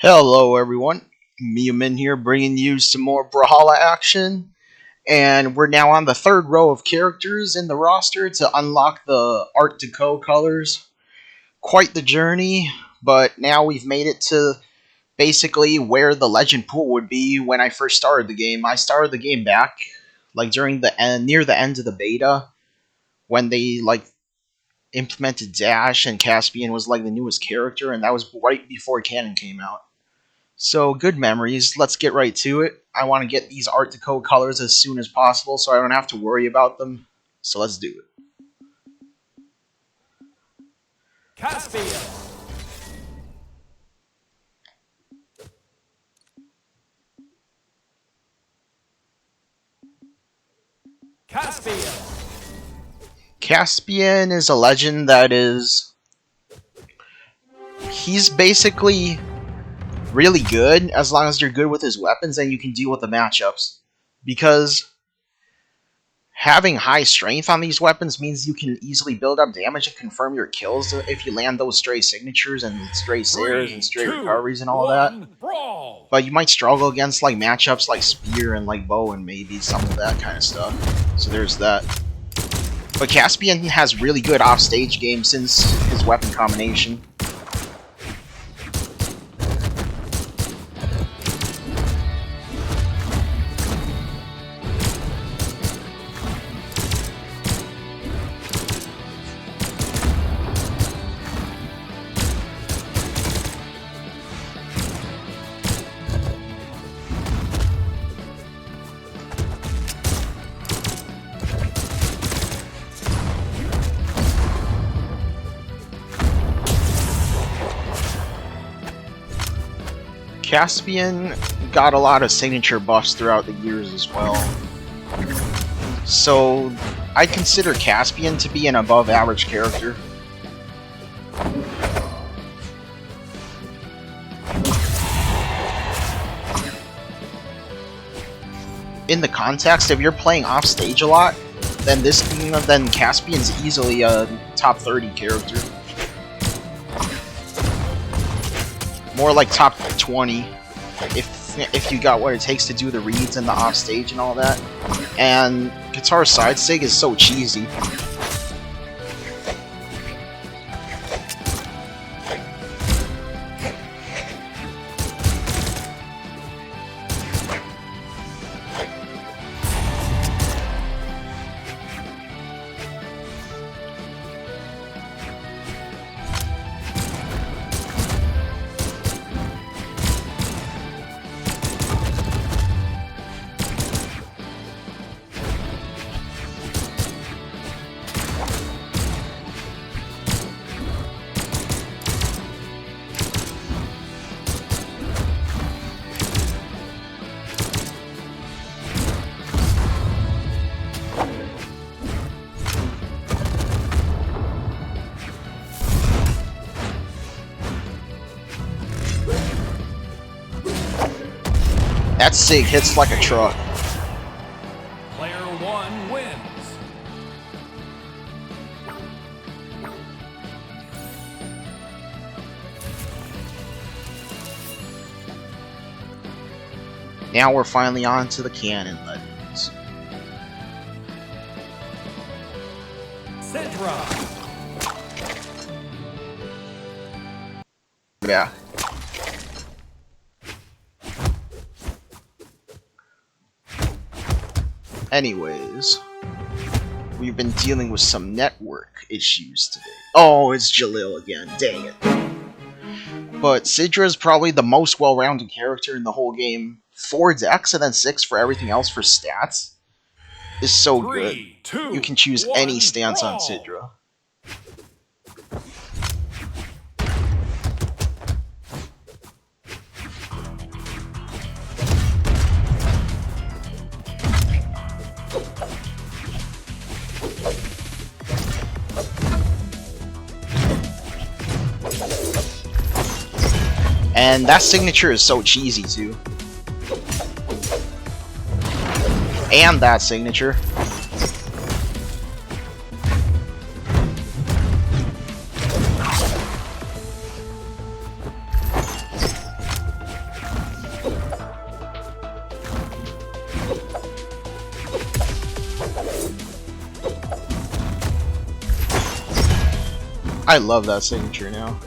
Hello everyone, Miamin here bringing you some more Brawlhalla action, and we're now on the third row of characters in the roster to unlock the Art Deco colors. Quite the journey, but now we've made it to basically where the legend pool would be when I first started the game. I started the game back like during the end, near the end of the beta, when they implemented Dash and Caspian was like the newest character, and that was right before Canon came out. So, good memories. Let's get right to it. I want to get these Art Deco colors as soon as possible so I don't have to worry about them. So let's do it. Caspian. Caspian. Caspian is a legend that is... He's basically really good as long as you're good with his weapons and you can deal with the matchups. Because having high strength on these weapons means you can easily build up damage and confirm your kills if you land those stray signatures and stray Sayers and stray recoveries and all that. Brawl. But you might struggle against like matchups like Spear and like Bow and maybe some of that kind of stuff. So there's that. But Caspian has really good offstage game since his weapon combination. Caspian got a lot of signature buffs throughout the years as well. So, I consider Caspian to be an above average character. In the context, if you're playing off stage a lot, then Caspian's easily a top 30 character. More like top 20 if you got what it takes to do the reads and the off stage and all that. And guitar side sig is so cheesy. That sig hits like a truck. Player one wins. Now we're finally on to the canon legends. Centra. Yeah. Anyways, we've been dealing with some network issues today. Oh, it's Jalil again. Dang it. But Sidra is probably the most well-rounded character in the whole game. 4 decks and then 6 for everything else for stats is so good. You can choose any stance on Sidra. And that signature is so cheesy too. And that signature. I love that signature now.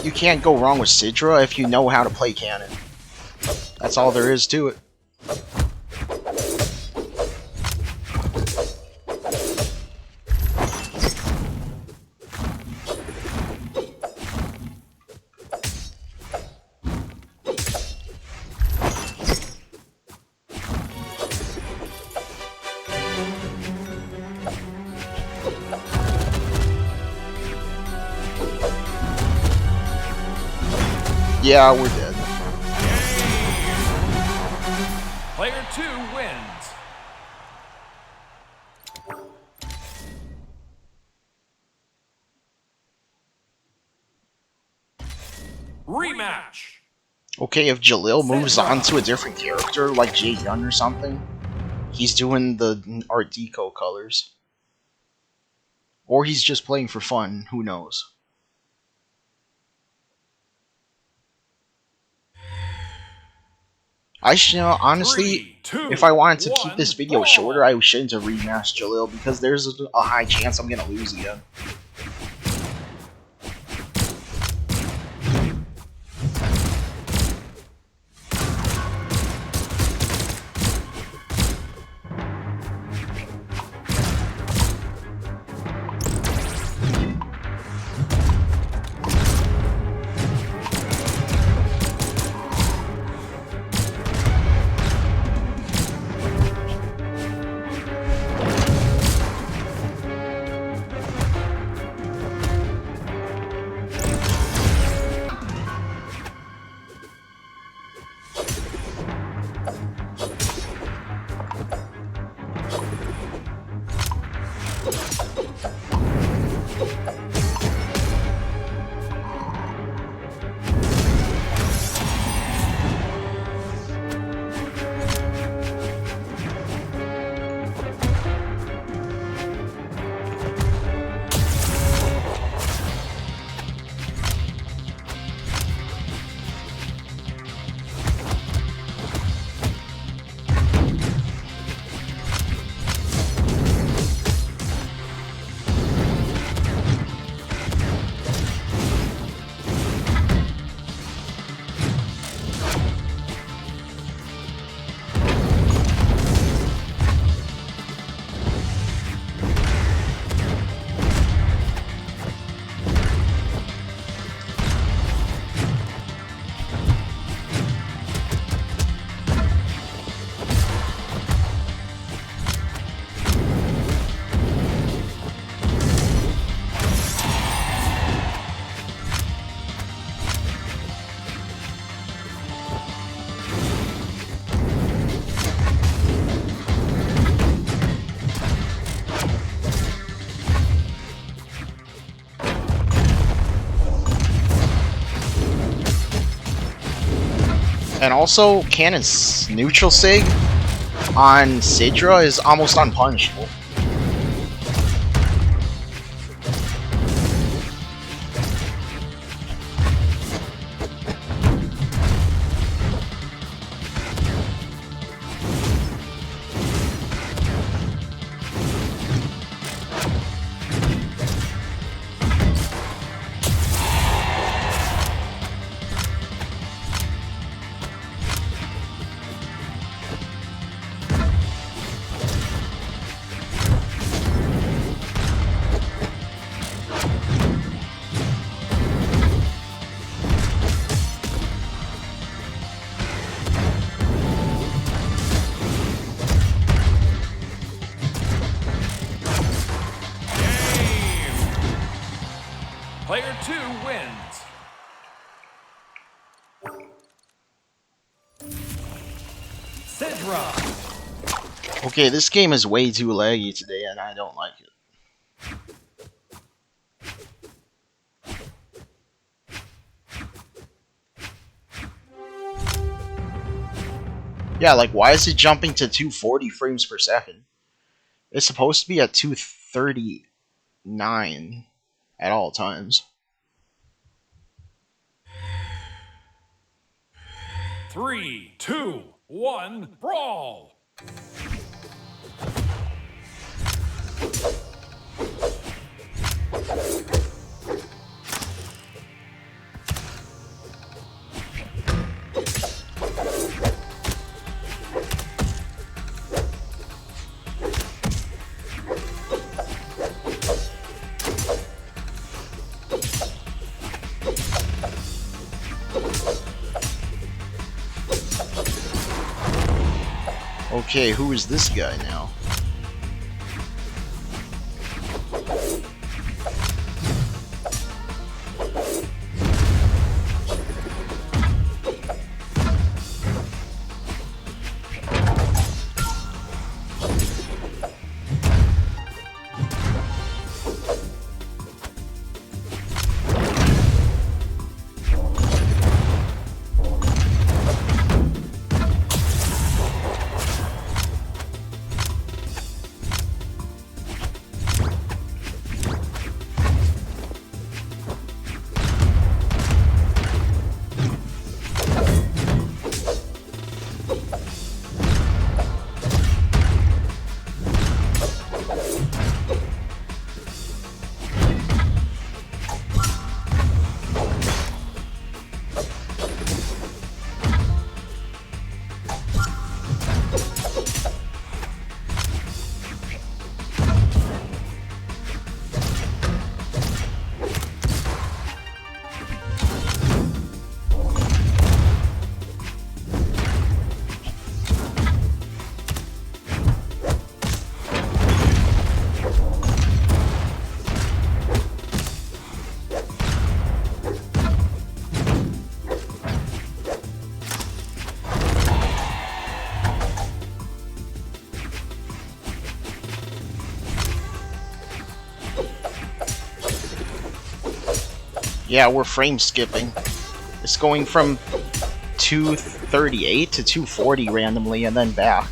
You can't go wrong with Sidra if you know how to play cannon. That's all there is to it. Yeah, we're dead. Player 2 wins. Rematch. Okay, if Jalil moves on to a different character, like Jay Gunn or something, he's doing the Art Deco colors. Or he's just playing for fun, who knows. I should, honestly, 3, 2, if I wanted to keep 1, this video brawl. shorter, I shouldn't have rematched Jalil because there's a high chance I'm gonna lose again. And also, Cannon's neutral sig on Sidra is almost unpunishable. Player 2 wins. Sidra. Okay, this game is way too laggy today, and I don't like it. Yeah, like, why is it jumping to 240 frames per second? It's supposed to be at 239 at all times. 3, 2, 1, brawl! Okay, who is this guy now? Yeah, we're frame skipping. It's going from 238 to 240 randomly and then back.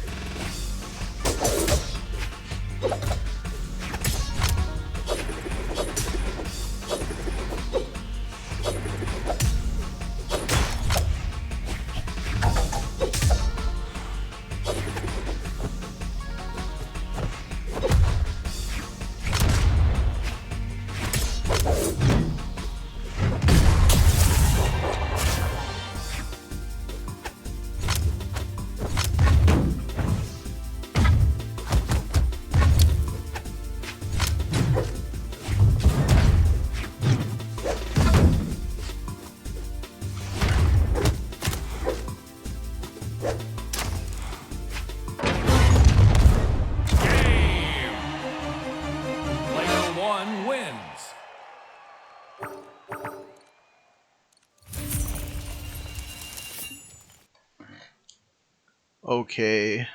Okay.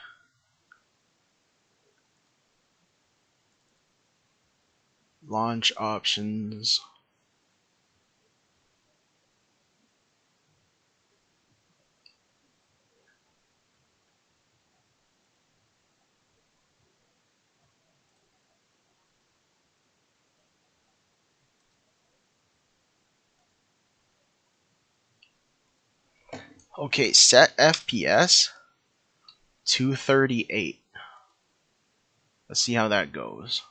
Launch options. Okay, set FPS 238. Let's see how that goes.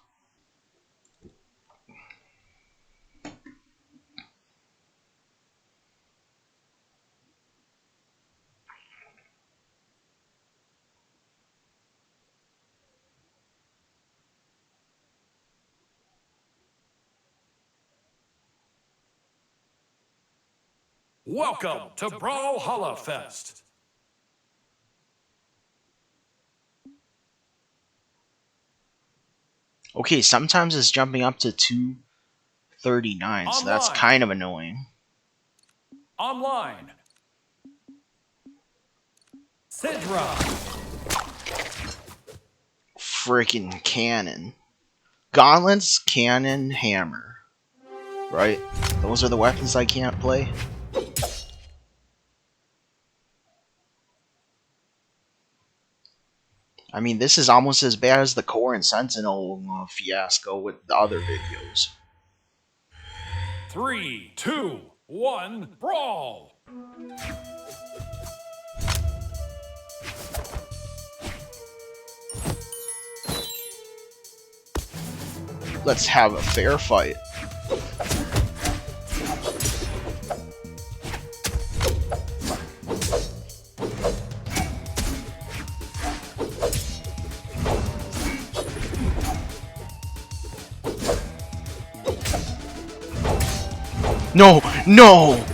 Welcome to Brawlhalla Fest. Okay, sometimes it's jumping up to 239, so that's Online. kind of annoying. Online. Sidra. Freaking cannon. Gauntlets, cannon, hammer. Right? Those are the weapons I can't play. I mean, this is almost as bad as the Core and Sentinel fiasco with the other videos. 3, 2, 1, brawl! Let's have a fair fight. No! No!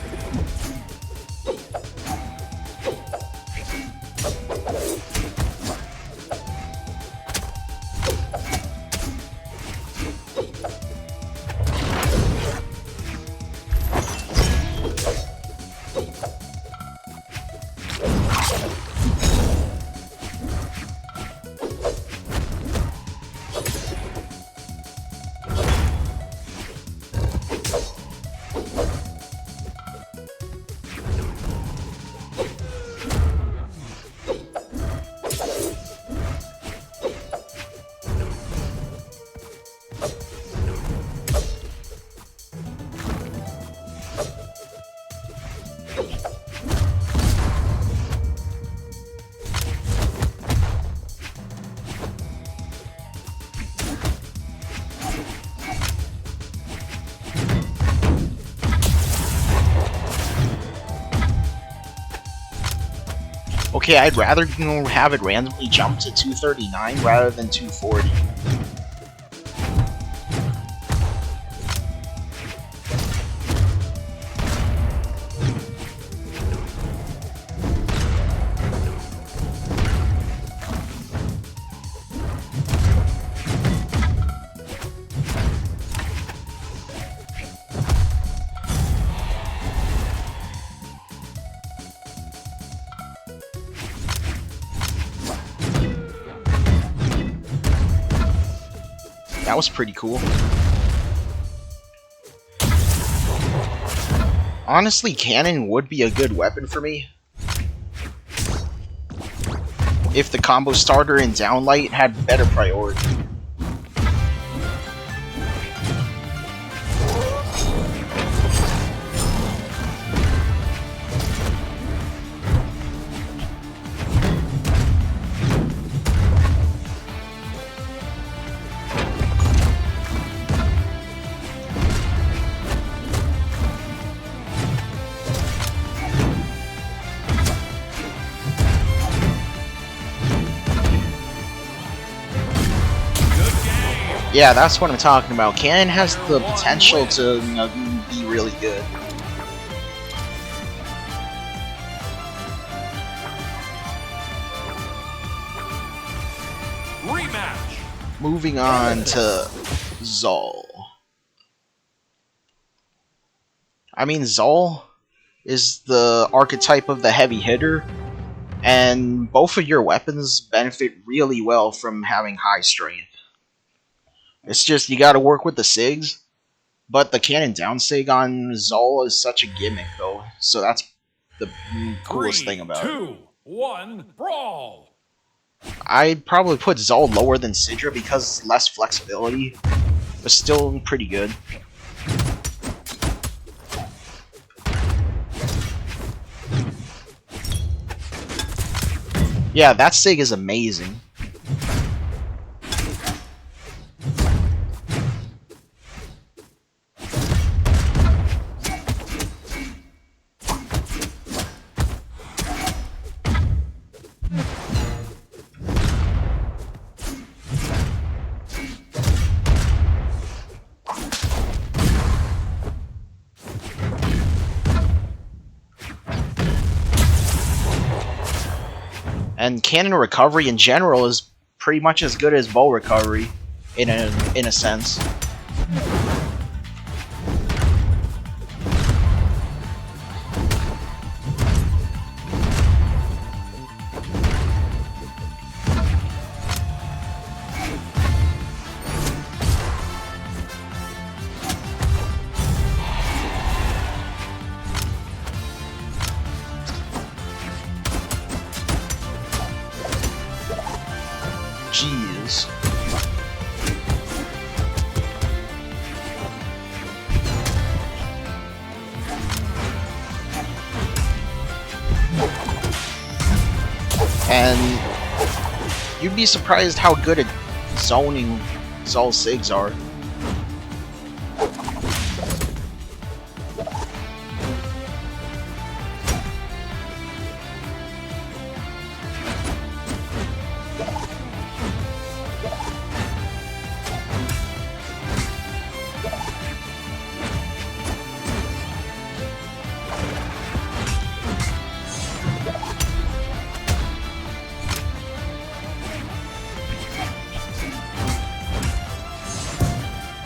Okay, I'd rather have it randomly jump to 239 rather than 240. That was pretty cool. Honestly, cannon would be a good weapon for me. If the combo starter and downlight had better priority. Yeah, that's what I'm talking about. Cannon has the potential to, be really good. Rematch. Moving on to Zol. I mean, Zol is the archetype of the heavy hitter, and both of your weapons benefit really well from having high strength. It's just you gotta work with the SIGs, but the cannon down SIG on Zol is such a gimmick, though, so that's the coolest thing about it. 3, 2, 1, brawl! I'd probably put Zol lower than Sidra because less flexibility, but still pretty good. Yeah, that SIG is amazing. And cannon recovery in general is pretty much as good as bow recovery, in a sense. Jeez. And you'd be surprised how good at zoning Zol SIGs are.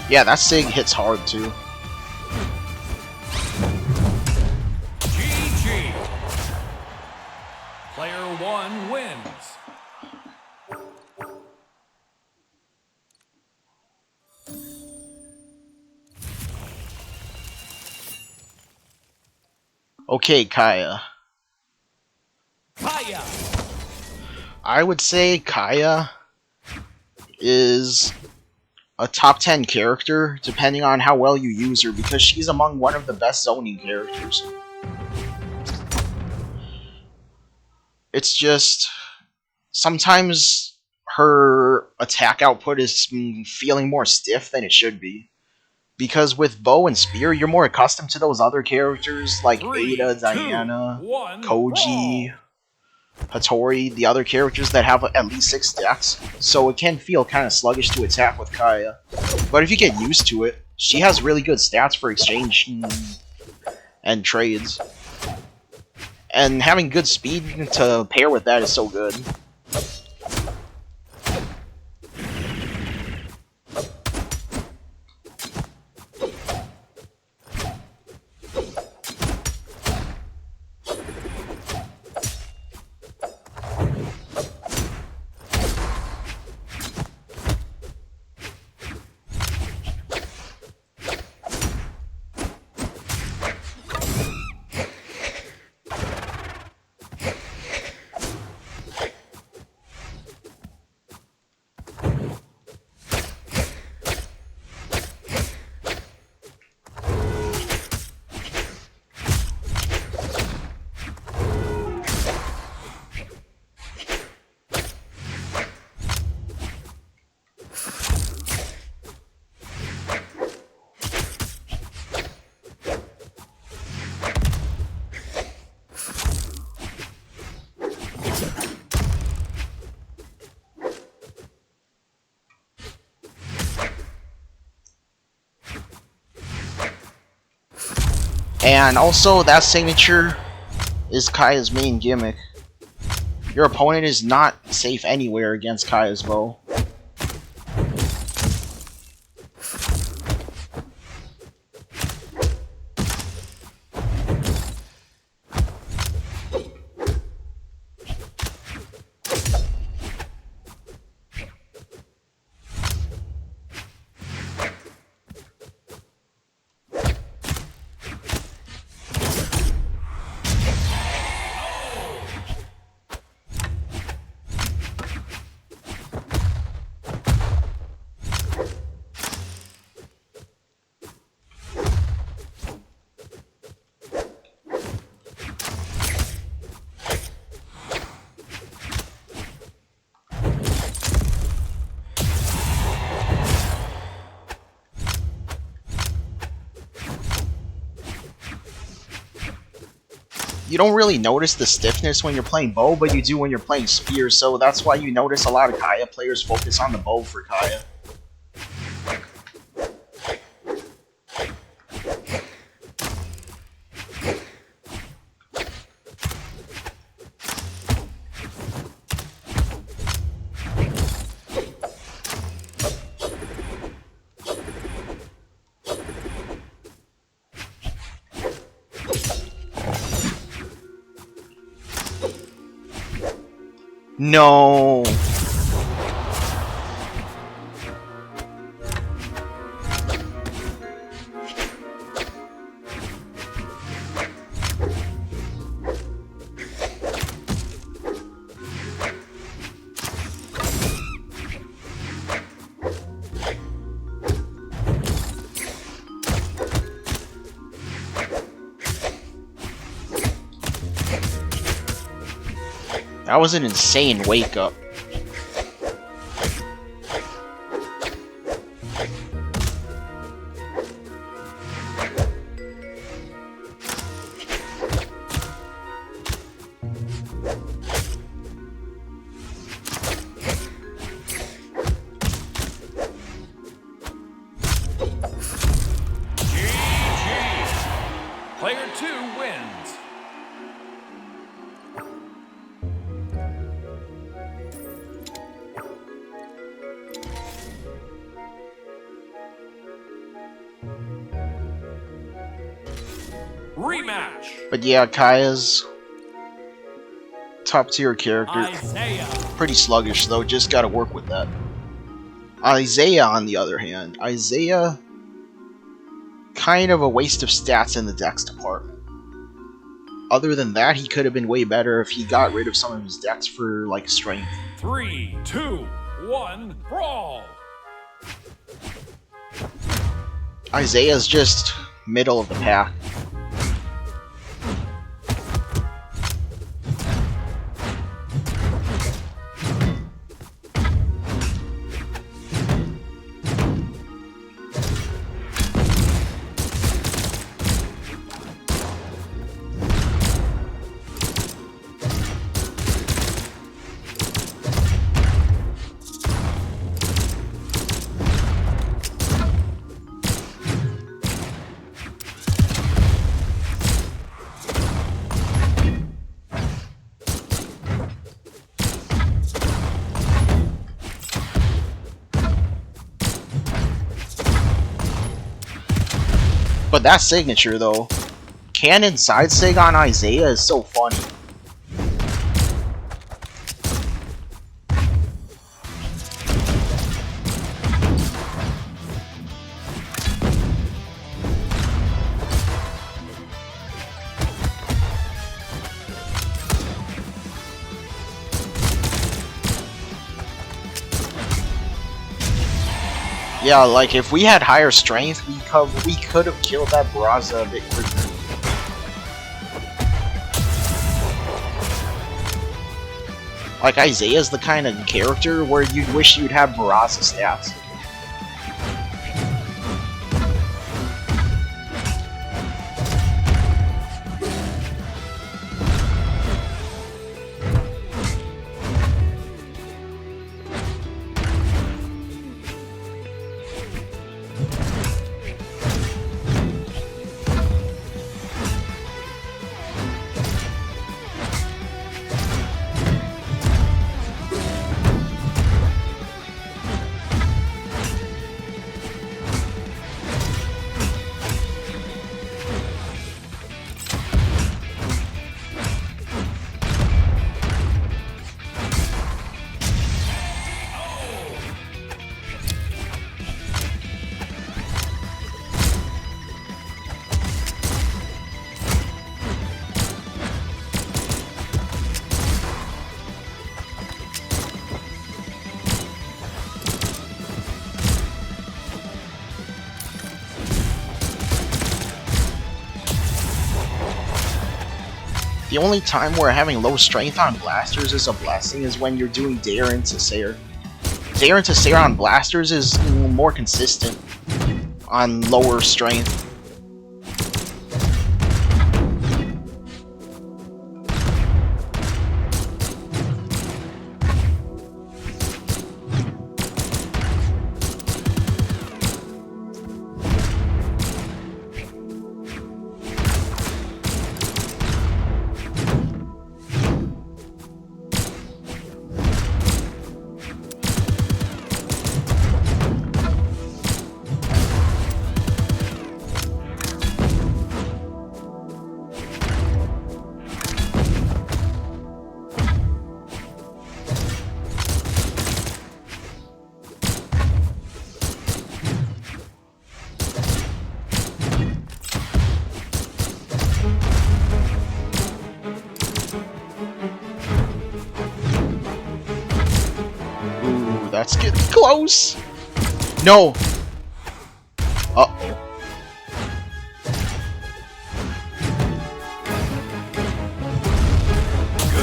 Yeah, that SIG hits hard too. GG. Player 1 wins. Okay, Kaya. Kaya. I would say Kaya is a top 10 character, depending on how well you use her, because she's among one of the best zoning characters. It's just, sometimes her attack output is feeling more stiff than it should be. Because with bow and spear, you're more accustomed to those other characters like 3, Ada, 2, Diana, 1, Koji, brawl. Hattori, the other characters that have at least 6 stacks, so it can feel kind of sluggish to attack with Kaya. But if you get used to it, she has really good stats for exchange and trades. And having good speed to pair with that is so good. And also, that signature is Kaya's main gimmick. Your opponent is not safe anywhere against Kaya's bow. You don't really notice the stiffness when you're playing bow, but you do when you're playing spear, so that's why you notice a lot of Kaya players focus on the bow for Kaya. No. That was an insane wake up. Player 2 wins. Rematch. But yeah, Kaya's top tier character. Isaiah. Pretty sluggish though, just gotta work with that. Isaiah, on the other hand, Isaiah, kind of a waste of stats in the dex department. Other than that, he could have been way better if he got rid of some of his dex for, like, strength. 3, 2, 1, brawl. Isaiah's just middle of the pack. But that signature, though, cannon side sig on Isaiah is so funny. Yeah, like, if we had higher strength, we could have killed that Barraza a bit quicker. Like, Isaiah's the kind of character where you'd wish you'd have Barraza stats. The only time where having low strength on blasters is a blessing is when you're doing Dare into Sair. Dare into Sair on blasters is more consistent on lower strength. Let's get close. No.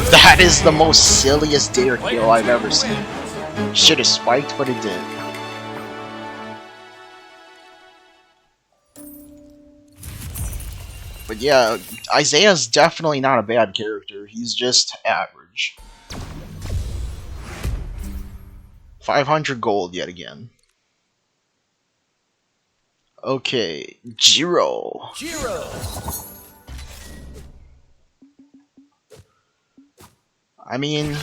That is the most silliest dare kill I've ever seen. Should have spiked, but it didn't. But yeah, Isaiah's definitely not a bad character. He's just average. 500 gold yet again. Okay, Jiro. I mean,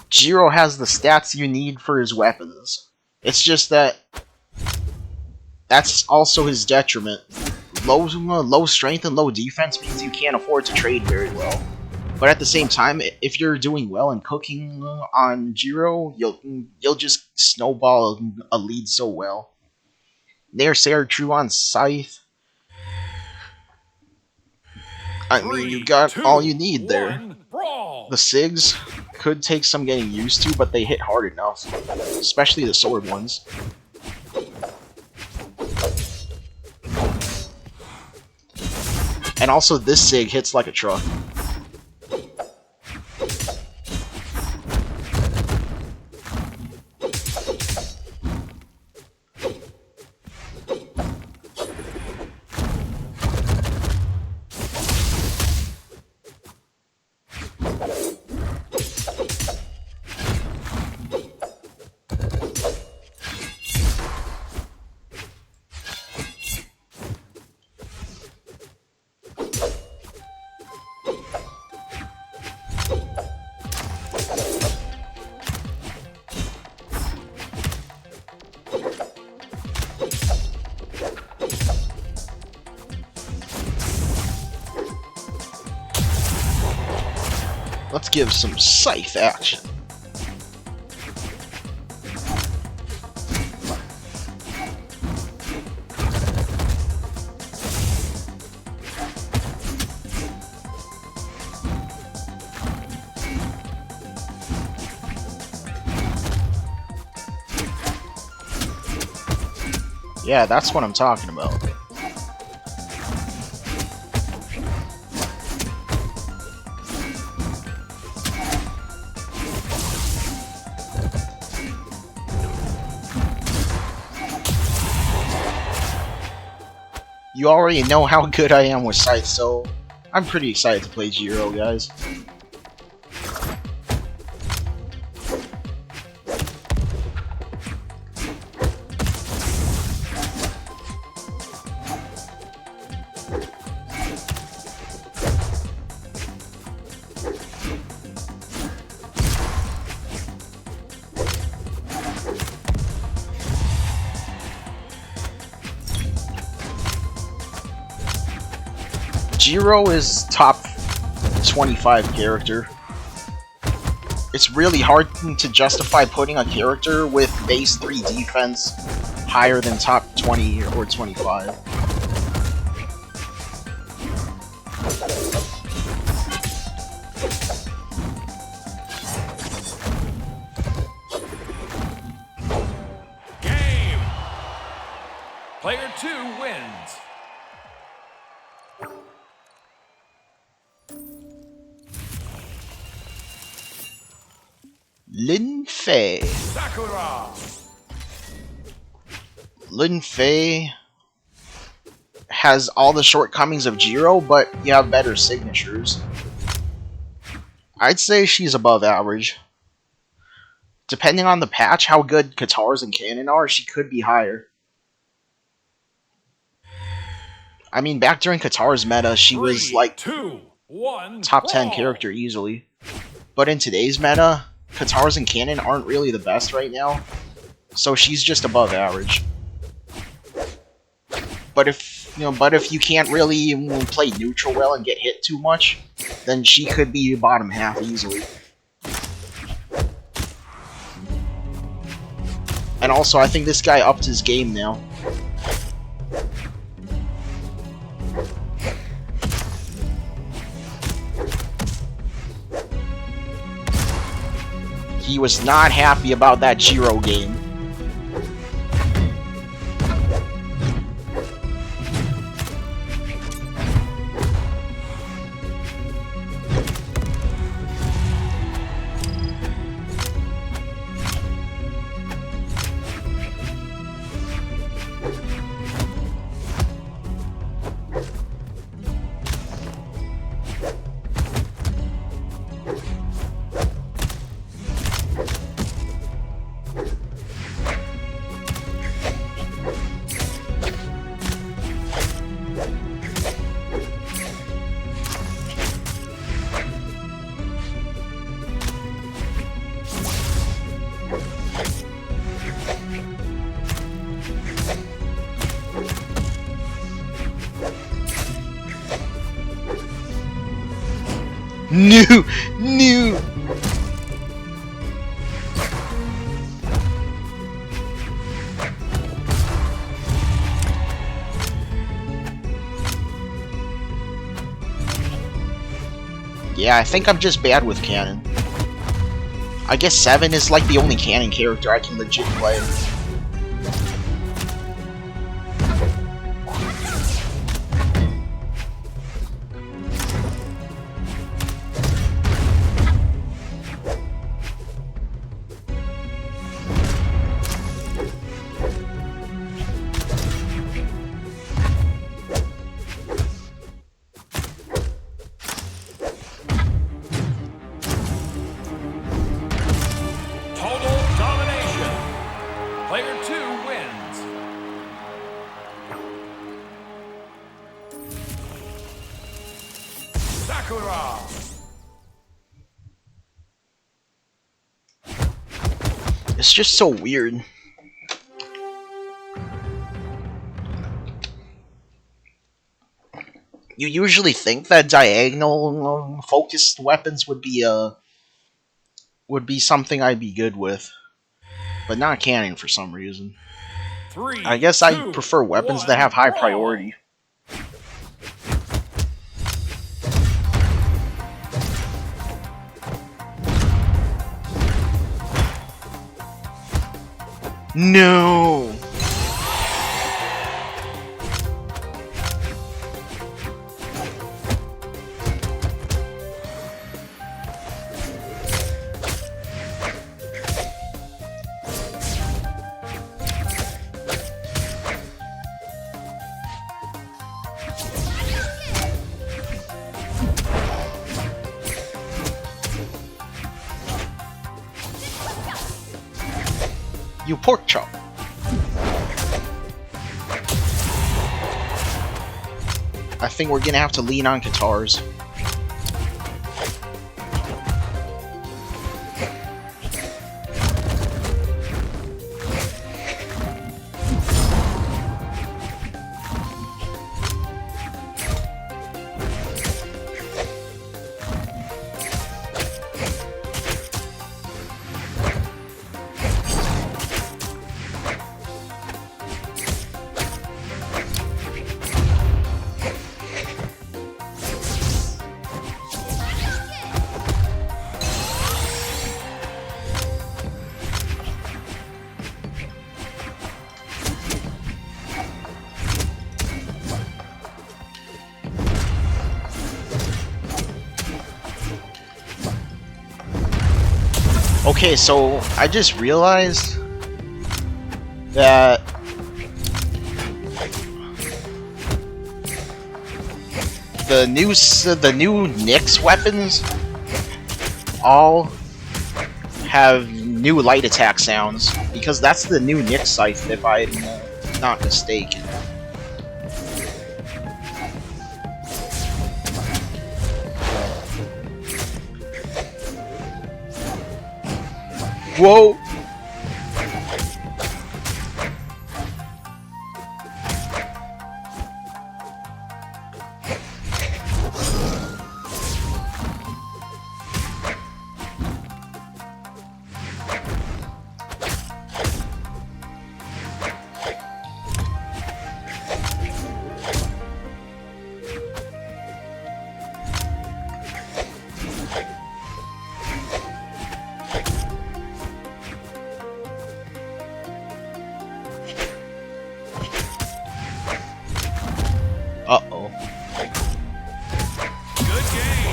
Jiro has the stats you need for his weapons. It's just that that's also his detriment. Low strength and low defense means you can't afford to trade very well. But at the same time, if you're doing well and cooking on Jiro, you'll just snowball a lead so well. Nairsayer true on Scythe. I mean, you got all you need there. The SIGs could take some getting used to, but they hit hard enough. Especially the sword ones. And also, this SIG hits like a truck. Let's give some Scythe action. Yeah, that's what I'm talking about. You already know how good I am with Scythe, so I'm pretty excited to play Jiro, guys. Jiro is top 25 character. It's really hard to justify putting a character with base 3 defense higher than top 20 or 25. Game! Player 2 wins. Lin Fei. Sakura. Lin Fei has all the shortcomings of Jiro, but you have better signatures. I'd say she's above average. Depending on the patch, how good Katars and Cannon are, she could be higher. I mean, back during Katar's meta, she was like top 10 character easily. But in today's meta, Katars and Cannon aren't really the best right now, so she's just above average. But if you can't really play neutral well and get hit too much, then she could be bottom half easily. And also, I think this guy upped his game now. He was not happy about that Jiro game. New. Yeah, I think I'm just bad with canon. I guess 7 is like the only canon character I can legit play. Player 2 wins. Sakura. It's just so weird. You usually think that diagonal focused weapons would be something I'd be good with, but not canon for some reason. I guess I prefer weapons that have high priority. No. You pork chop. I think we're gonna have to lean on guitars. Okay, so I just realized that the new Nyx weapons all have new light attack sounds, because that's the new Nyx scythe, if I'm not mistaken. Whoa!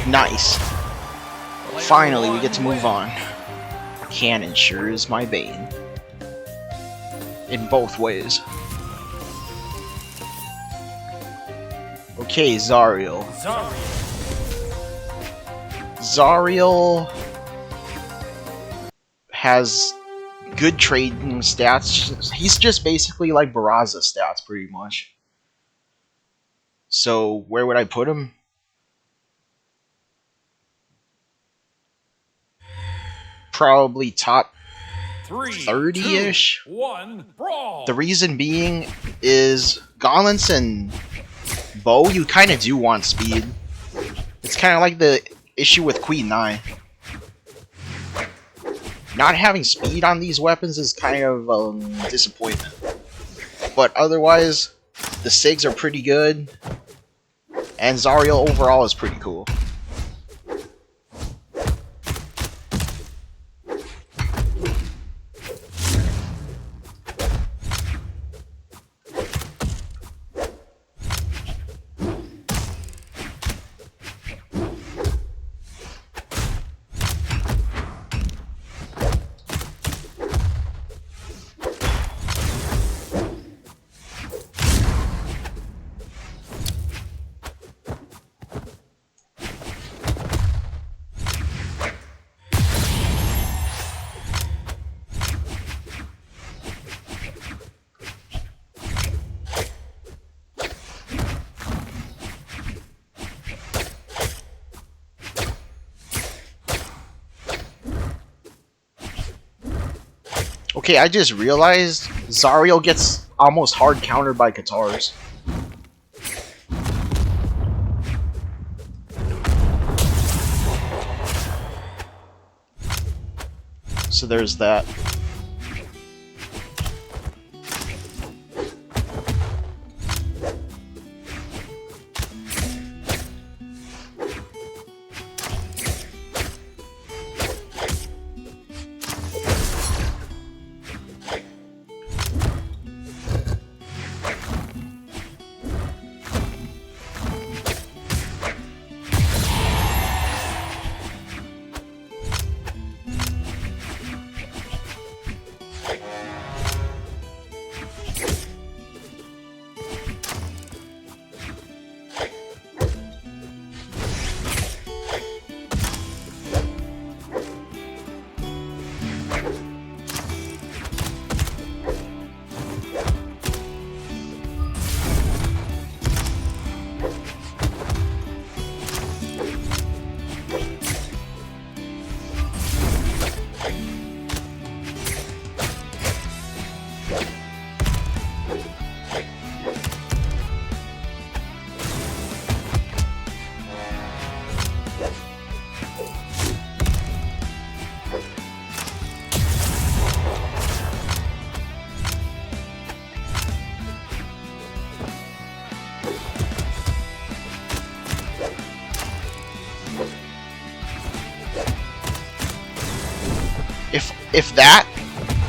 Nice. Finally, we get to move on. Cannon sure is my bane. In both ways. Okay, Zariel. Zariel has good trading stats. He's just basically like Barraza stats, pretty much. So, where would I put him? Probably top 30-ish. The reason being is gauntlets and bow, you kind of do want speed. It's kind of like the issue with Queen 9. Not having speed on these weapons is kind of disappointment. But otherwise, the SIGs are pretty good. And Zariel overall is pretty cool. Okay, I just realized Zariel gets almost hard countered by Katars. So there's that.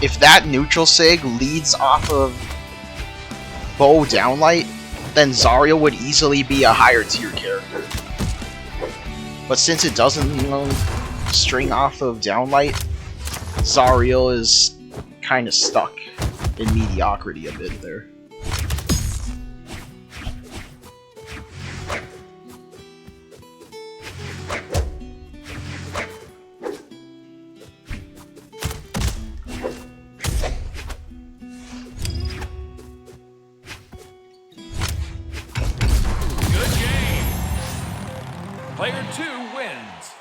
If that neutral sig leads off of bow downlight, then Zariel would easily be a higher tier character. But since it doesn't, string off of downlight, Zariel is kind of stuck in mediocrity a bit there. Player 2 wins.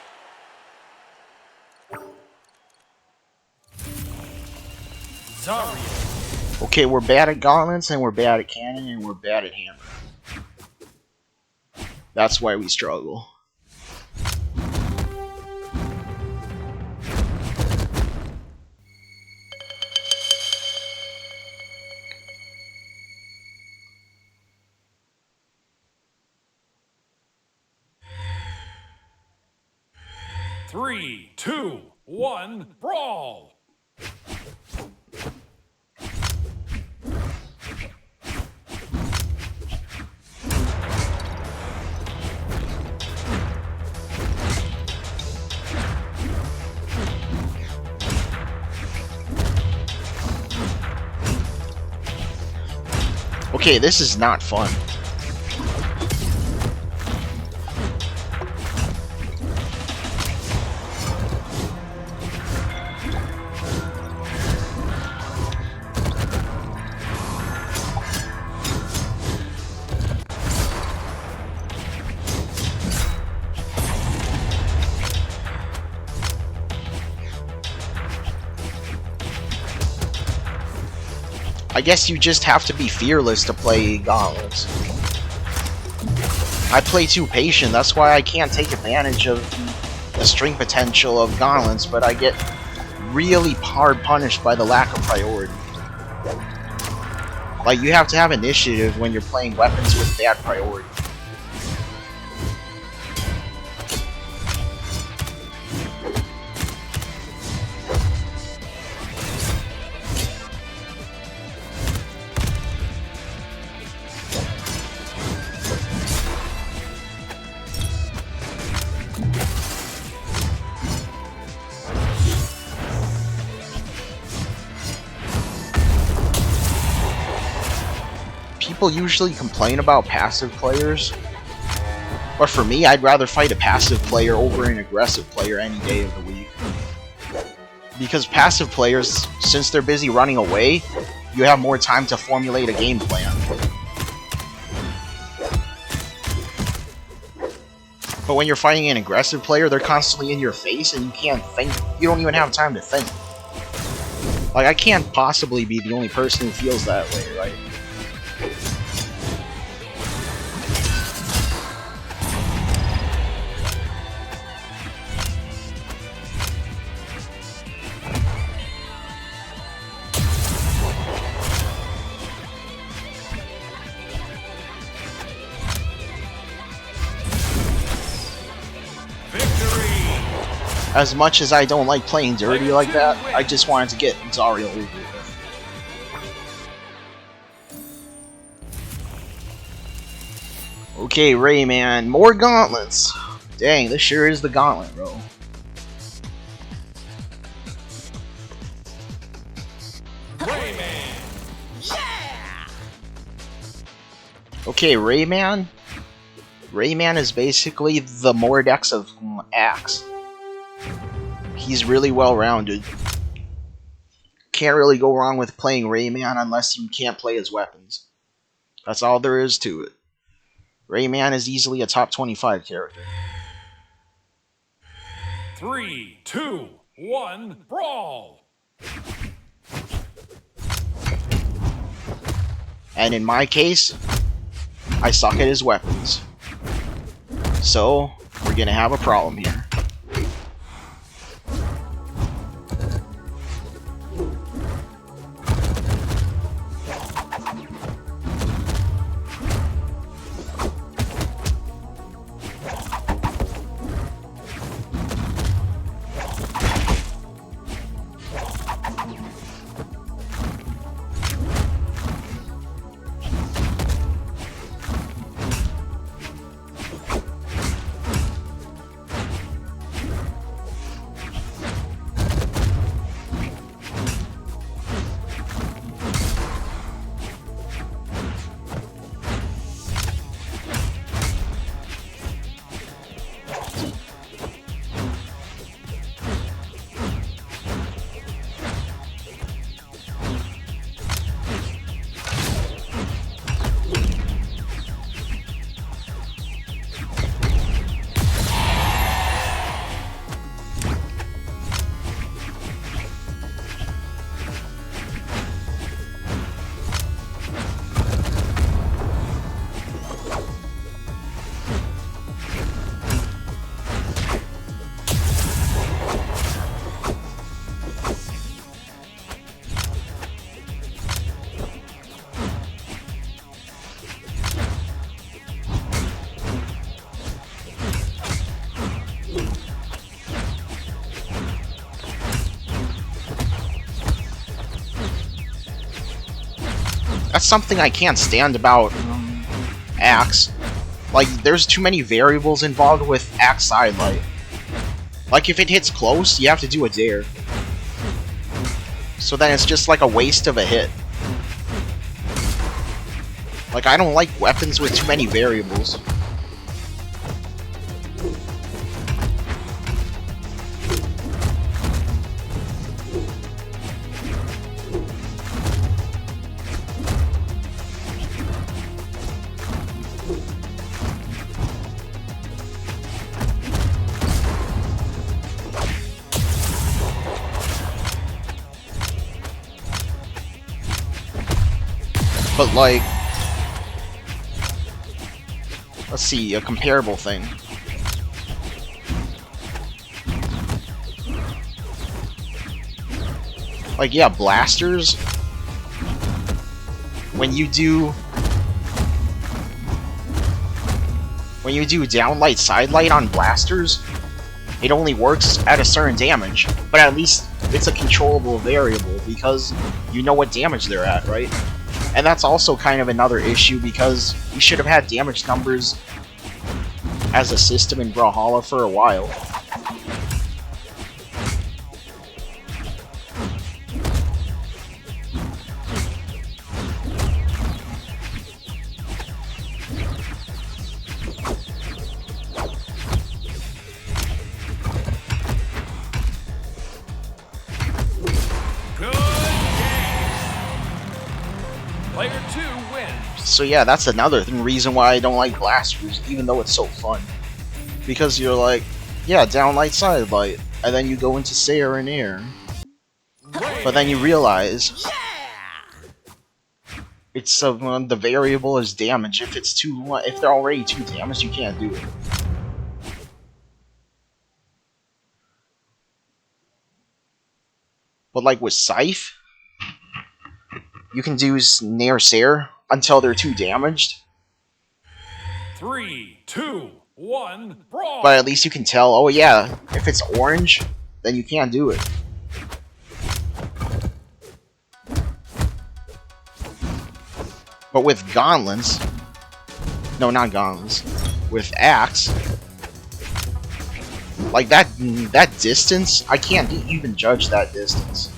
Zariel. Okay, we're bad at gauntlets, and we're bad at cannon, and we're bad at hammer. That's why we struggle. Three, two, one, brawl! Okay, this is not fun. I guess you just have to be fearless to play gauntlets. I play too patient, that's why I can't take advantage of the string potential of gauntlets, but I get really hard punished by the lack of priority. Like, you have to have initiative when you're playing weapons with bad priority. People usually complain about passive players, but for me, I'd rather fight a passive player over an aggressive player any day of the week. Because passive players, since they're busy running away, you have more time to formulate a game plan. But when you're fighting an aggressive player, they're constantly in your face and you can't think. You don't even have time to think. Like, I can't possibly be the only person who feels that way, right? As much as I don't like playing dirty like that, I just wanted to get Zarya over with. Okay, Rayman, more gauntlets. Dang, this sure is the gauntlet, bro. Rayman! Yeah! Okay, Rayman. Rayman is basically the Mordex of Axe. He's really well-rounded. Can't really go wrong with playing Rayman unless you can't play his weapons. That's all there is to it. Rayman is easily a top 25 character. 3, 2, 1, brawl! And in my case, I suck at his weapons. So, we're gonna have a problem here. That's something I can't stand about Axe. Like, there's too many variables involved with Axe sidelight. Like, if it hits close, you have to do a dare. So then it's just like a waste of a hit. Like, I don't like weapons with too many variables. But like, let's see, a comparable thing. Like, yeah, blasters. When you do downlight sidelight on blasters, it only works at a certain damage. But at least it's a controllable variable because you know what damage they're at, right? And that's also kind of another issue because we should have had damage numbers as a system in Brawlhalla for a while. Player 2 wins. So yeah, that's another reason why I don't like blasters, even though it's so fun. Because you're like, yeah, downlight sidelight, and then you go into Sayer and Air. But then you realize it's the variable is damage. If they're already too damaged, you can't do it. But like with Scythe, you can do Nair Sayer until they're too damaged. 3, 2, 1, brawl! But at least you can tell, oh yeah, if it's orange, then you can't do it. But with gauntlets, no, not gauntlets, with axe, like that distance, I can't even judge that distance.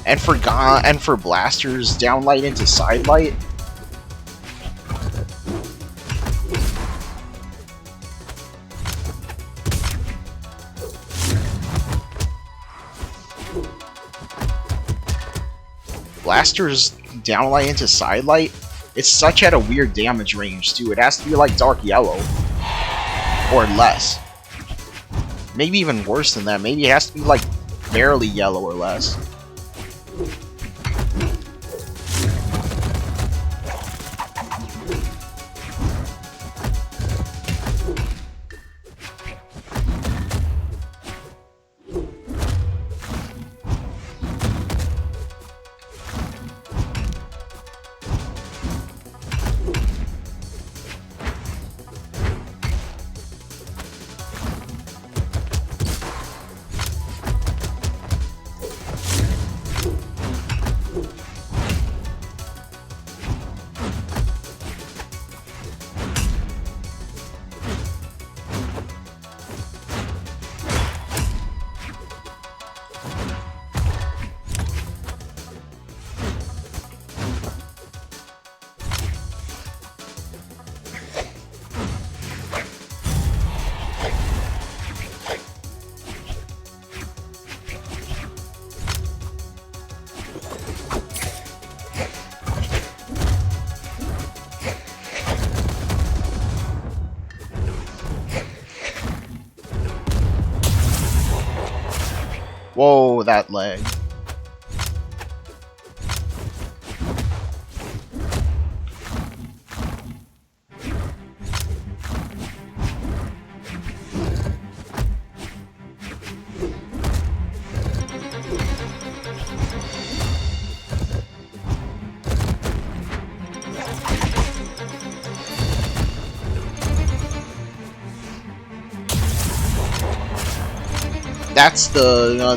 And for blasters, downlight into sidelight. Blasters downlight into sidelight, it's such at a weird damage range too. It has to be like dark yellow or less. Maybe even worse than that. Maybe it has to be like barely yellow or less. Whoa, that leg.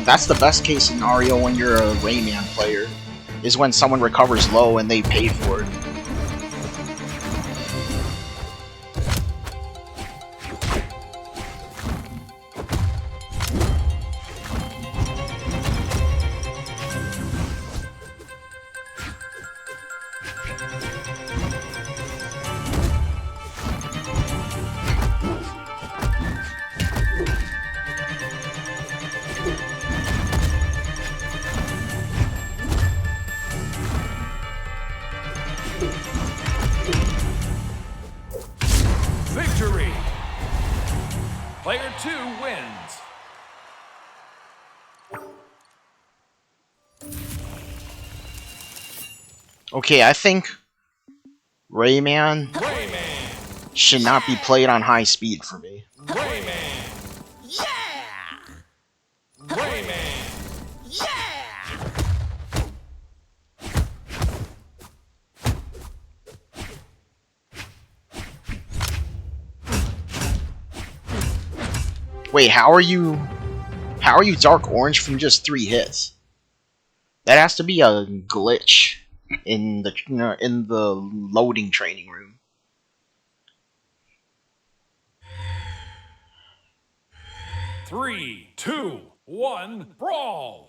That's the best case scenario when you're a Rayman player, is when someone recovers low and they pay for it. Player 2 wins. Okay, I think Rayman should not be played on high speed for me. Yeah! Yeah! Wait, how are you dark orange from just 3 hits? That has to be a glitch in the loading training room. Three, two, one, brawl!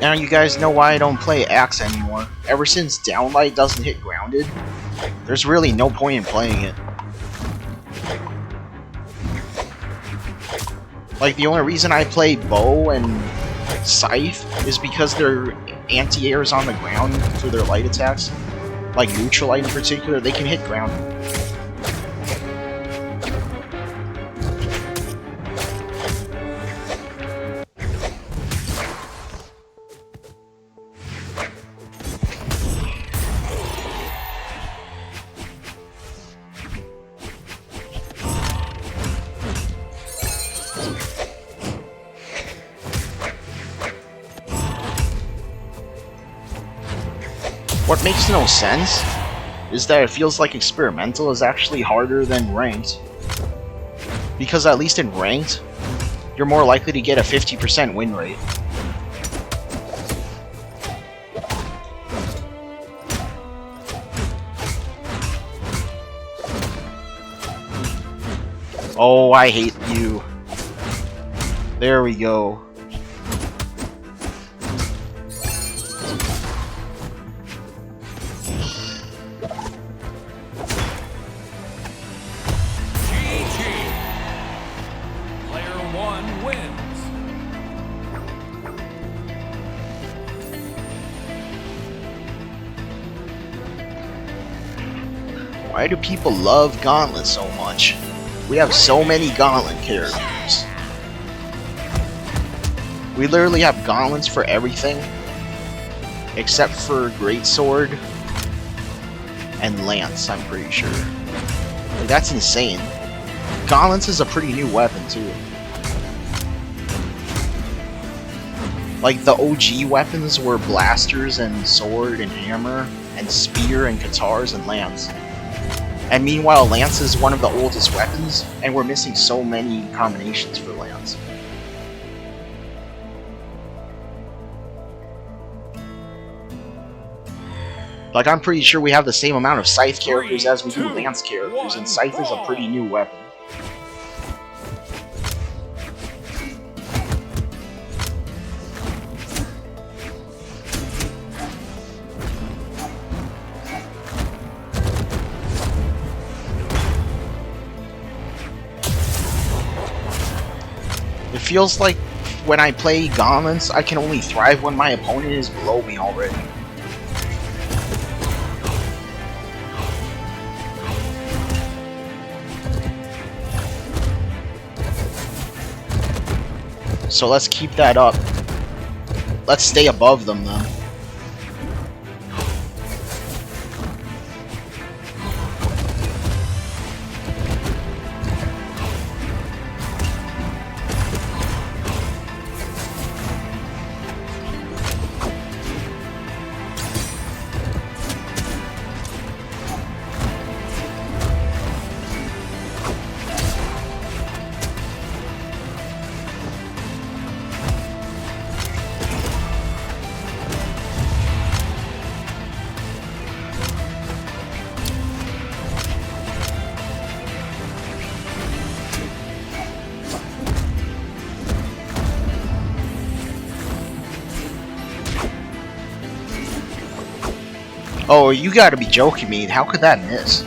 Now you guys know why I don't play Axe anymore. Ever since Downlight doesn't hit grounded, there's really no point in playing it. Like, the only reason I play Bow and Scythe is because they're anti-airs on the ground for their light attacks. Like Neutral Light in particular, they can hit ground. What makes no sense is that it feels like experimental is actually harder than ranked. Because at least in ranked, you're more likely to get a 50% win rate. Oh, I hate you. There we go. Why do people love Gauntlet so much? We have so many Gauntlet characters. We literally have Gauntlets for everything, except for Greatsword and Lance, I'm pretty sure. Like, that's insane. Gauntlets is a pretty new weapon, too. Like, the OG weapons were blasters and sword and hammer and spear and katars and lance. And meanwhile, Lance is one of the oldest weapons, and we're missing so many combinations for Lance. Like, I'm pretty sure we have the same amount of Scythe characters as we do Lance characters, and Scythe is a pretty new weapon. It feels like when I play Gauntlets, I can only thrive when my opponent is below me already. So let's keep that up. Let's stay above them then. Oh, you gotta be joking me. How could that miss?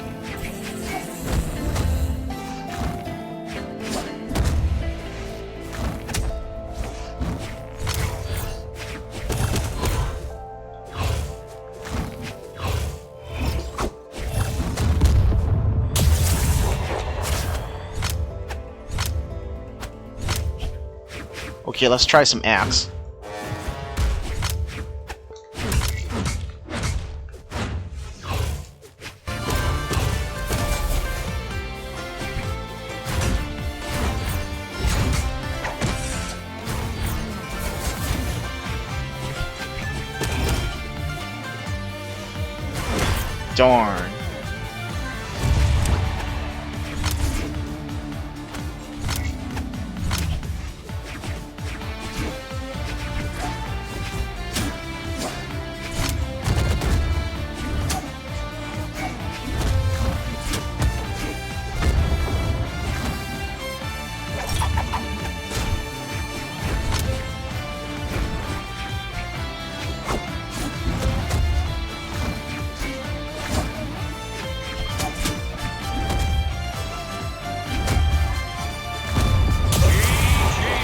Okay, let's try some axe. Darn.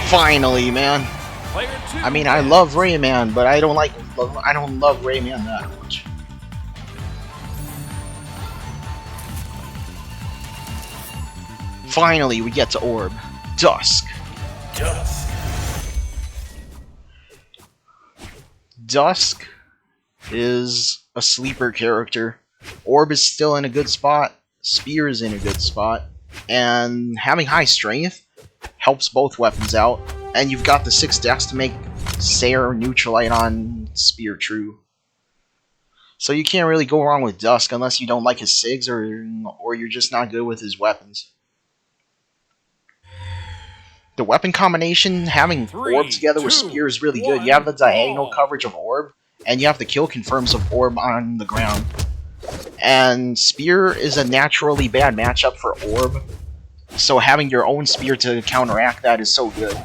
Finally, man. Player 2 I mean, I wins. love Rayman, but I don't love Rayman that much. Finally, we get to Orb. Dusk. Dusk. Dusk is a sleeper character. Orb is still in a good spot. Spear is in a good spot. And having high strength helps both weapons out. And you've got the 6 dex to make Sair Neutralite on Spear true. So you can't really go wrong with Dusk unless you don't like his SIGs or you're just not good with his weapons. The weapon combination, having 3, Orb together with 2, Spear is really good. 1, You have the diagonal brawl. coverage of Orb, and you have the kill confirms of Orb on the ground. And Spear is a naturally bad matchup for Orb, so having your own Spear to counteract that is so good.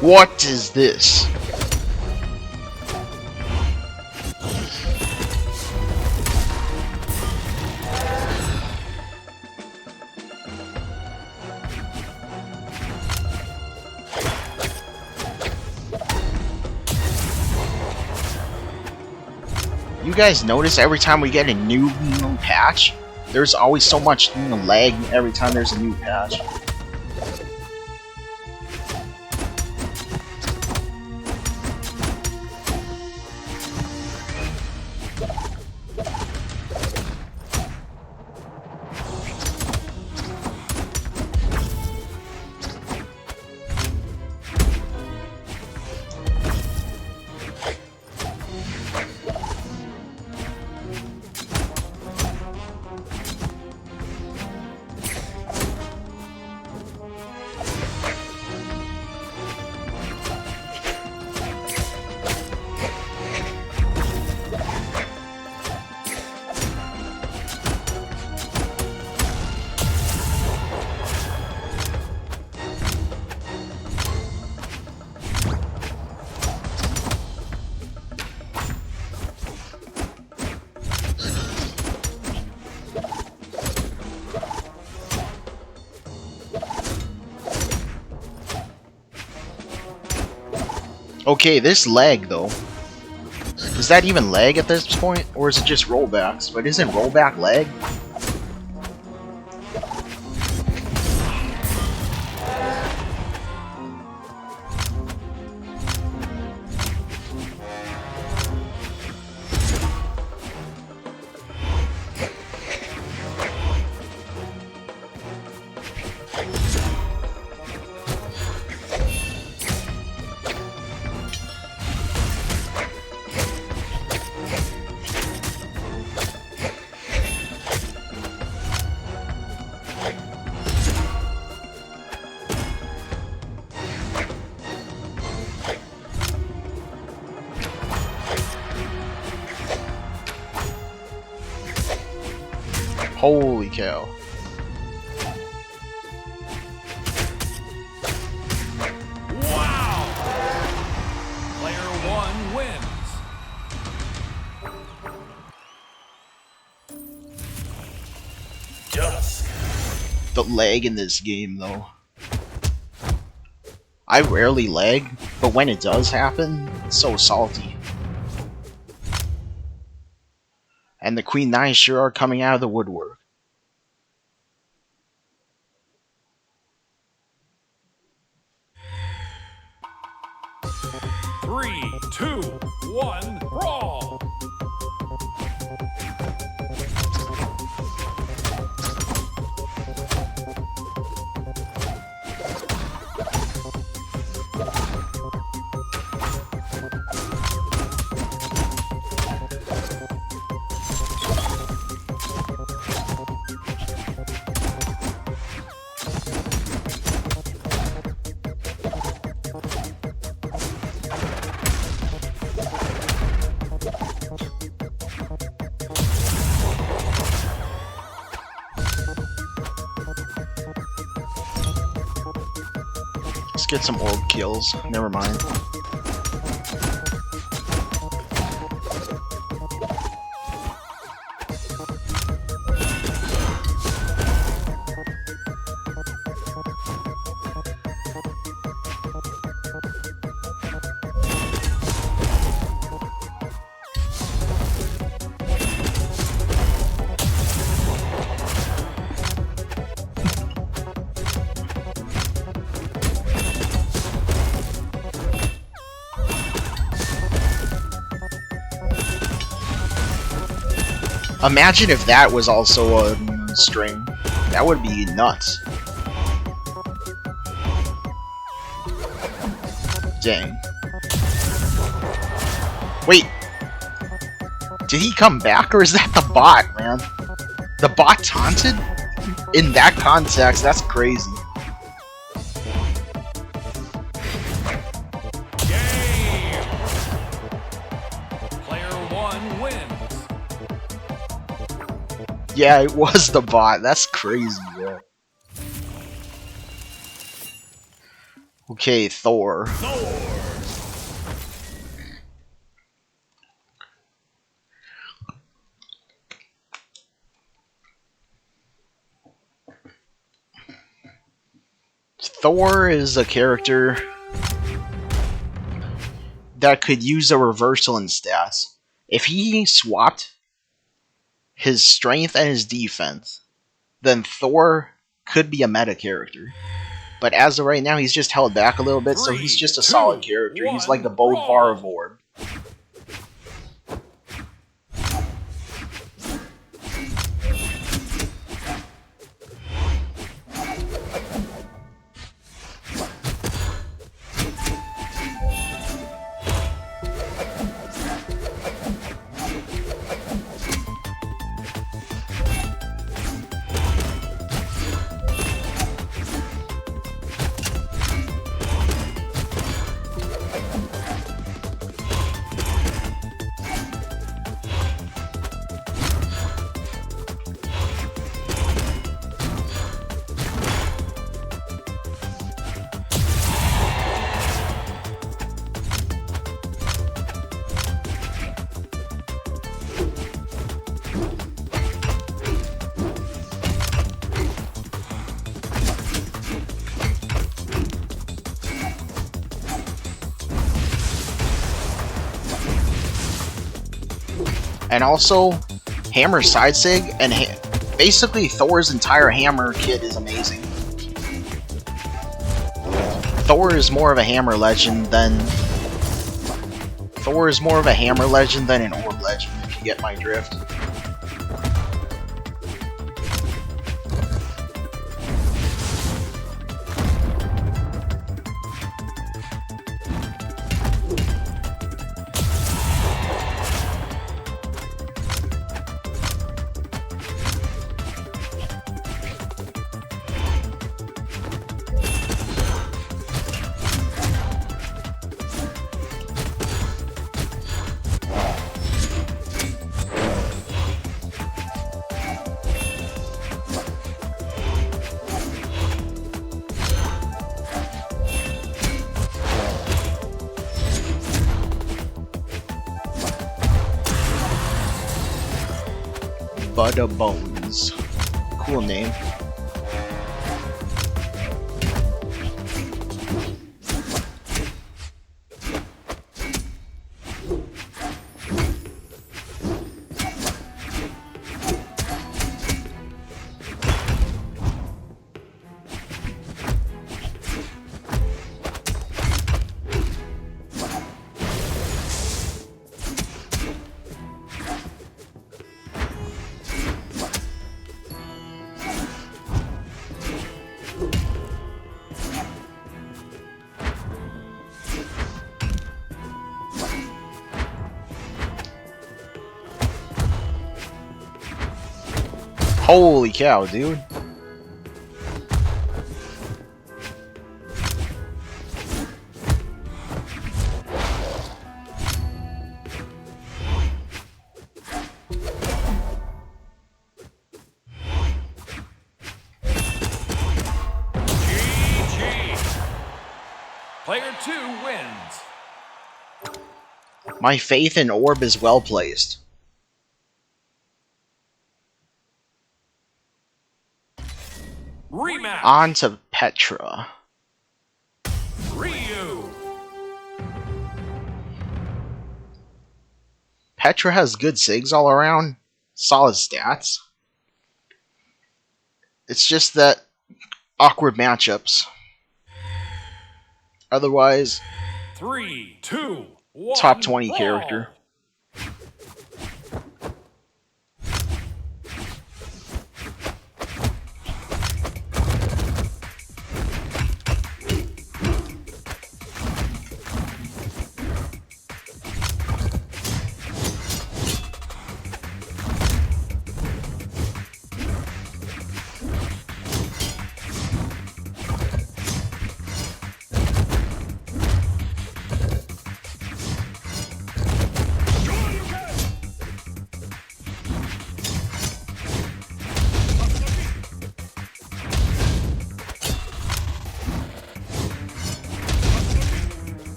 What is this? You guys notice every time we get a new patch, there's always so much lag every time there's a new patch. Okay, this lag though. Is that even lag at this point? Or is it just rollbacks? But isn't rollback lag? Holy cow. Wow! Player 1 wins. Dusk. The lag in this game though. I rarely lag, but when it does happen, it's so salty. And the Queen Knights sure are coming out of the woodwork. Three, two, one, brawl! Let's get some orb kills. Never mind. Imagine if that was also a string. That would be nuts. Dang. Wait. Did he come back or is that the bot, man? The bot taunted? In that context, that's crazy. Game! Player 1 wins. Yeah, it was the bot. That's crazy, yeah. Okay, Thor. Thor is a character that could use a reversal in stats. If he swapped his strength and his defense, then Thor could be a meta character. But as of right now, he's just held back a little bit, so he's just a solid character. He's like the Bodvar of Orb. And also, hammer side sig and basically Thor's entire hammer kit is amazing. Thor is more of a hammer legend than an orb legend, if you get my drift. Butter Bones. Cool name. Holy cow, dude. GG. Player 2 wins. My faith in Orb is well placed. Rematch. On to Petra. Ryu. Petra has good sigs all around, solid stats. It's just that awkward matchups. Otherwise, 3, 2, 1. top 20 brawl. character.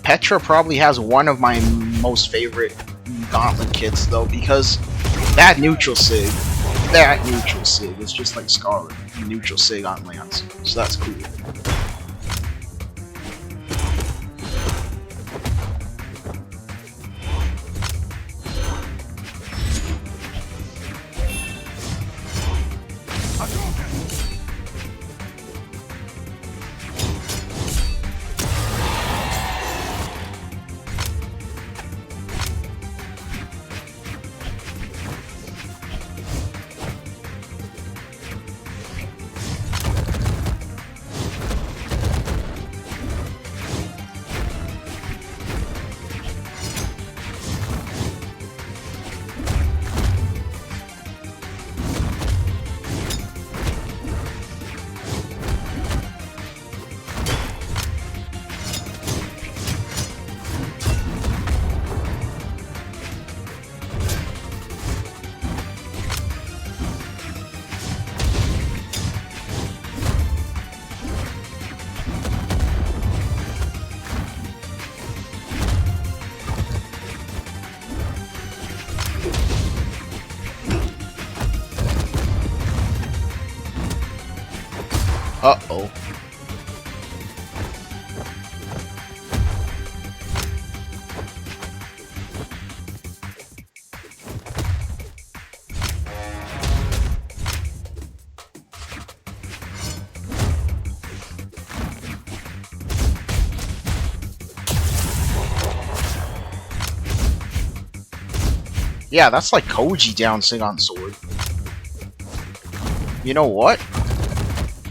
Petra probably has one of my most favorite gauntlet kits though, because that neutral sig is just like Scarlet, neutral sig on Lance, so that's cool. Uh-oh. Yeah, that's like Koji dancing on sword. You know what?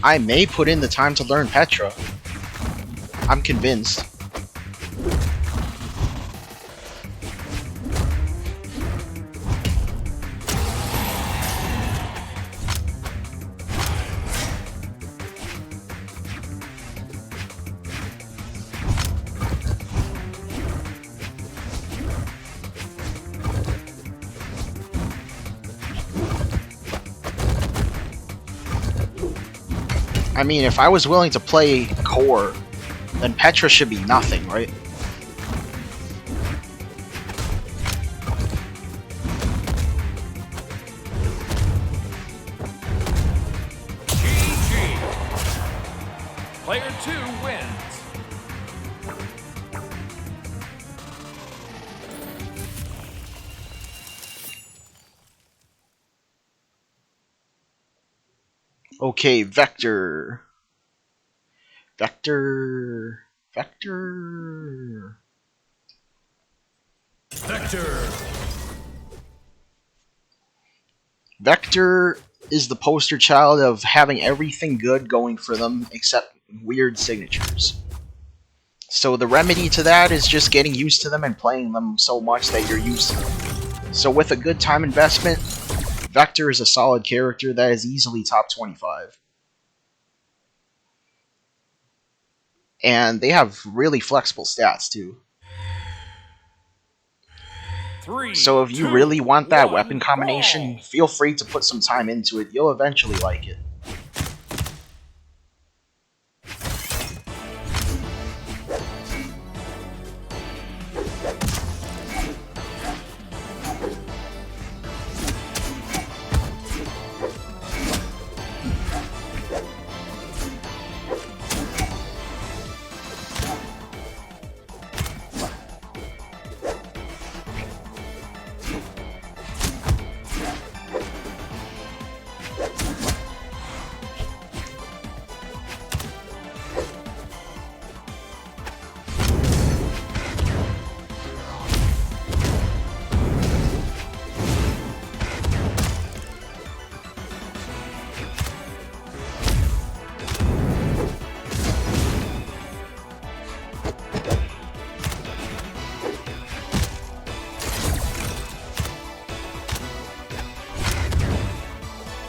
I may put in the time to learn Petra. I'm convinced. I mean, if I was willing to play core, then Petra should be nothing, right? GG. Player 2 wins. Okay, Vector. Vector. Vector. Vector. Vector is the poster child of having everything good going for them except weird signatures. So the remedy to that is just getting used to them and playing them so much that you're used to them. So with a good time investment, Vector is a solid character that is easily top 25. And they have really flexible stats too. 3, So if you 2, really want that 1, weapon combination, brawl. feel free to put some time into it. You'll eventually like it.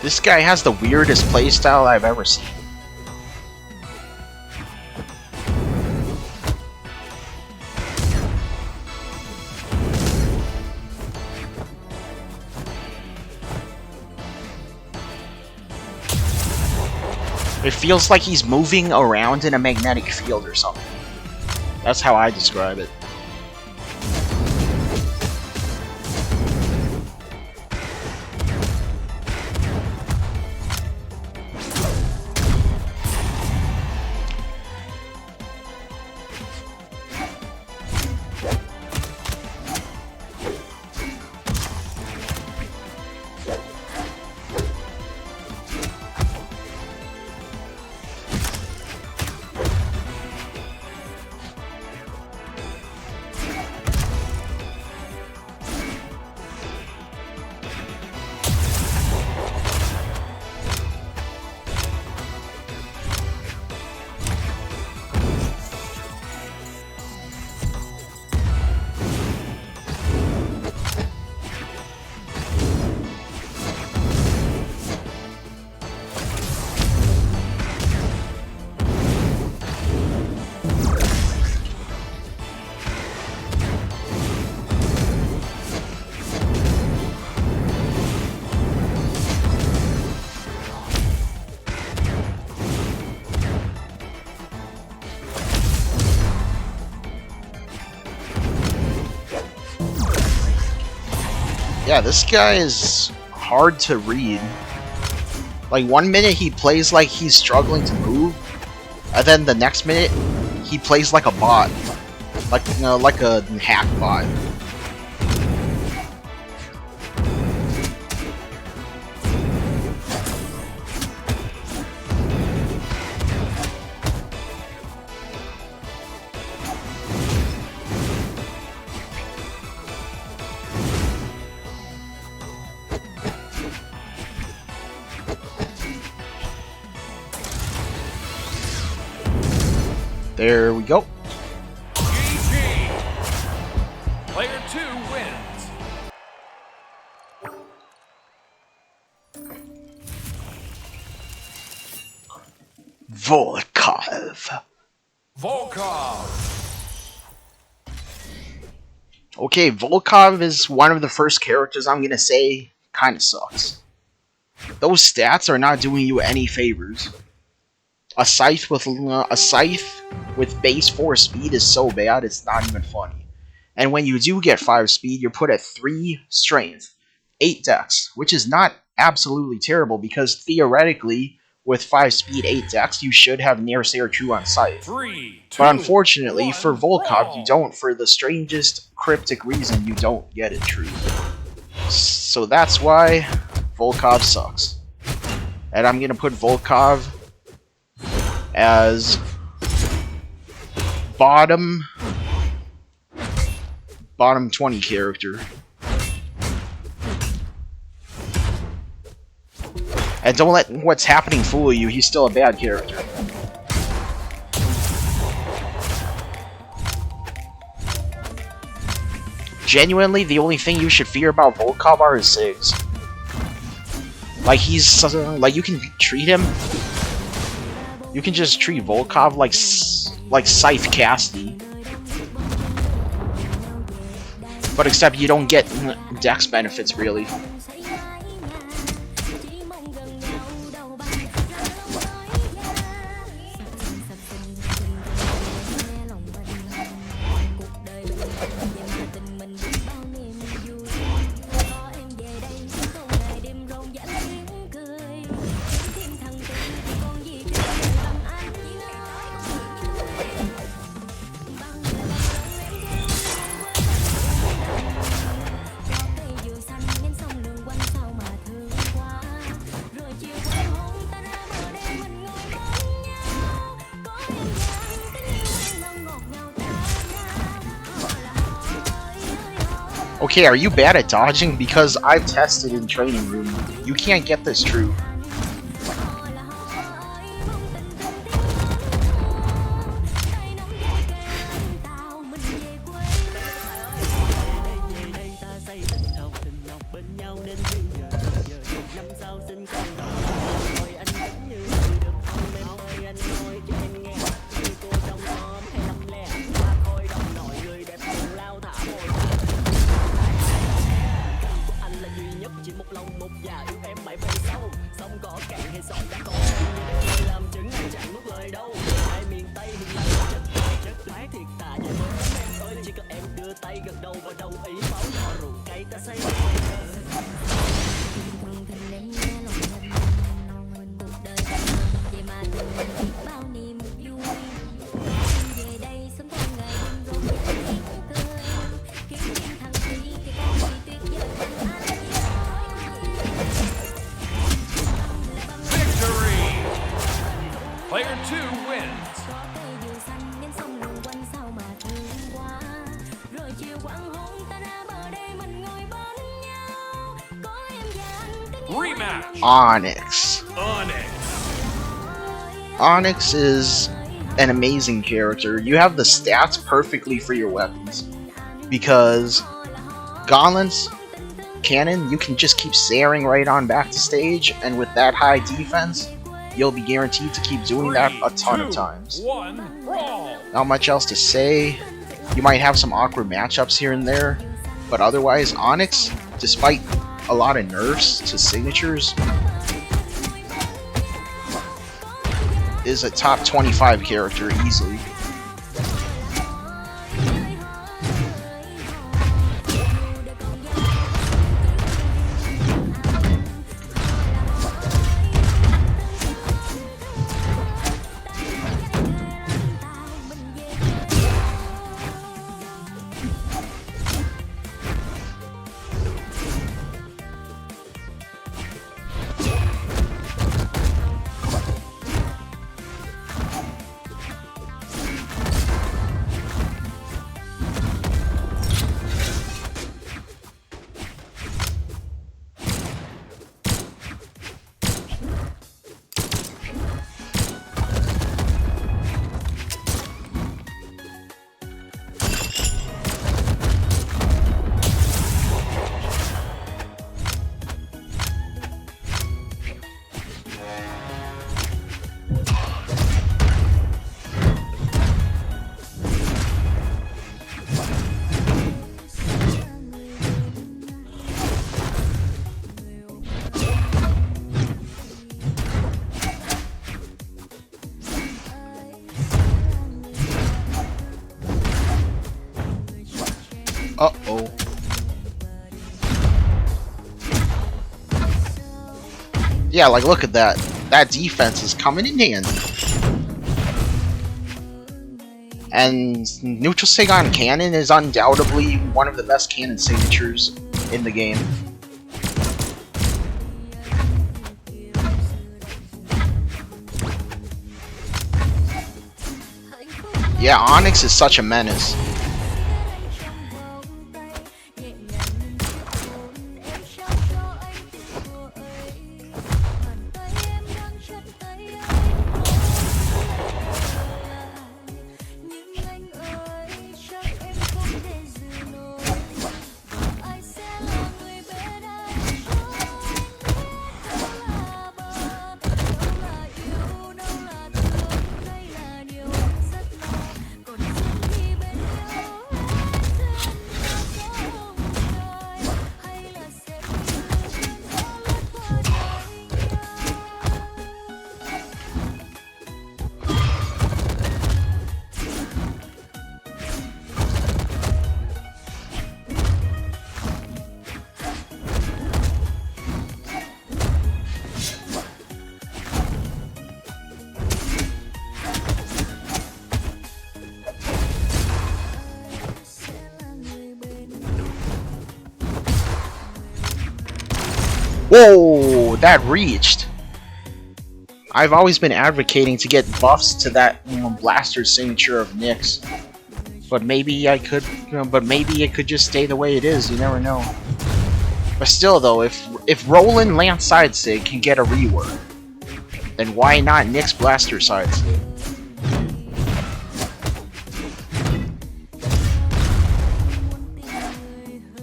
This guy has the weirdest playstyle I've ever seen. It feels like he's moving around in a magnetic field or something. That's how I describe it. Yeah, this guy is hard to read. Like, one minute he plays like he's struggling to move, and then the next minute he plays like a bot. Like a hack bot. There we go. GG. Player 2 wins. Volkov. Volkov. Okay, Volkov is one of the first characters I'm gonna say kind of sucks. Those stats are not doing you any favors. A scythe with base 4 speed is so bad it's not even funny. And when you do get 5 speed, you're put at 3 strength, 8 dex, which is not absolutely terrible because theoretically, with 5 speed, 8 dex, you should have Nairsair True on Scythe. 3, 2, But unfortunately, 1, for Volkov, brawl. you don't. For the strangest cryptic reason, you don't get it true. So that's why Volkov sucks. And I'm gonna put Volkov as bottom 20 character. And don't let what's happening fool you, he's still a bad character. Genuinely, the only thing you should fear about Volkov are his SIGs. Like, like, you can treat him... You can just treat Volkov like Scythe Casty. But except you don't get dex benefits, really. Okay, are you bad at dodging? Because I've tested in training room. You can't get this true. Player 2 wins. Rematch. Onyx. Onyx. Onyx is an amazing character. You have the stats perfectly for your weapons. Because gauntlets, cannon, you can just keep sailing right on back to stage, and with that high defense, you'll be guaranteed to keep doing that a ton of times. 1, brawl. Not much else to say. You might have some awkward matchups here and there, but otherwise, Onyx, despite a lot of nerfs to signatures, is a top 25 character easily. Yeah, like look at that. That defense is coming in handy. And Neutral Saigon Cannon is undoubtedly one of the best cannon signatures in the game. Yeah, Onyx is such a menace. Whoa, that reached. I've always been advocating to get buffs to that blaster signature of Nyx, but maybe I could, maybe it could just stay the way it is. You never know. But still, though, if Roland Lance side sig can get a rework, then why not Nyx blaster side sig?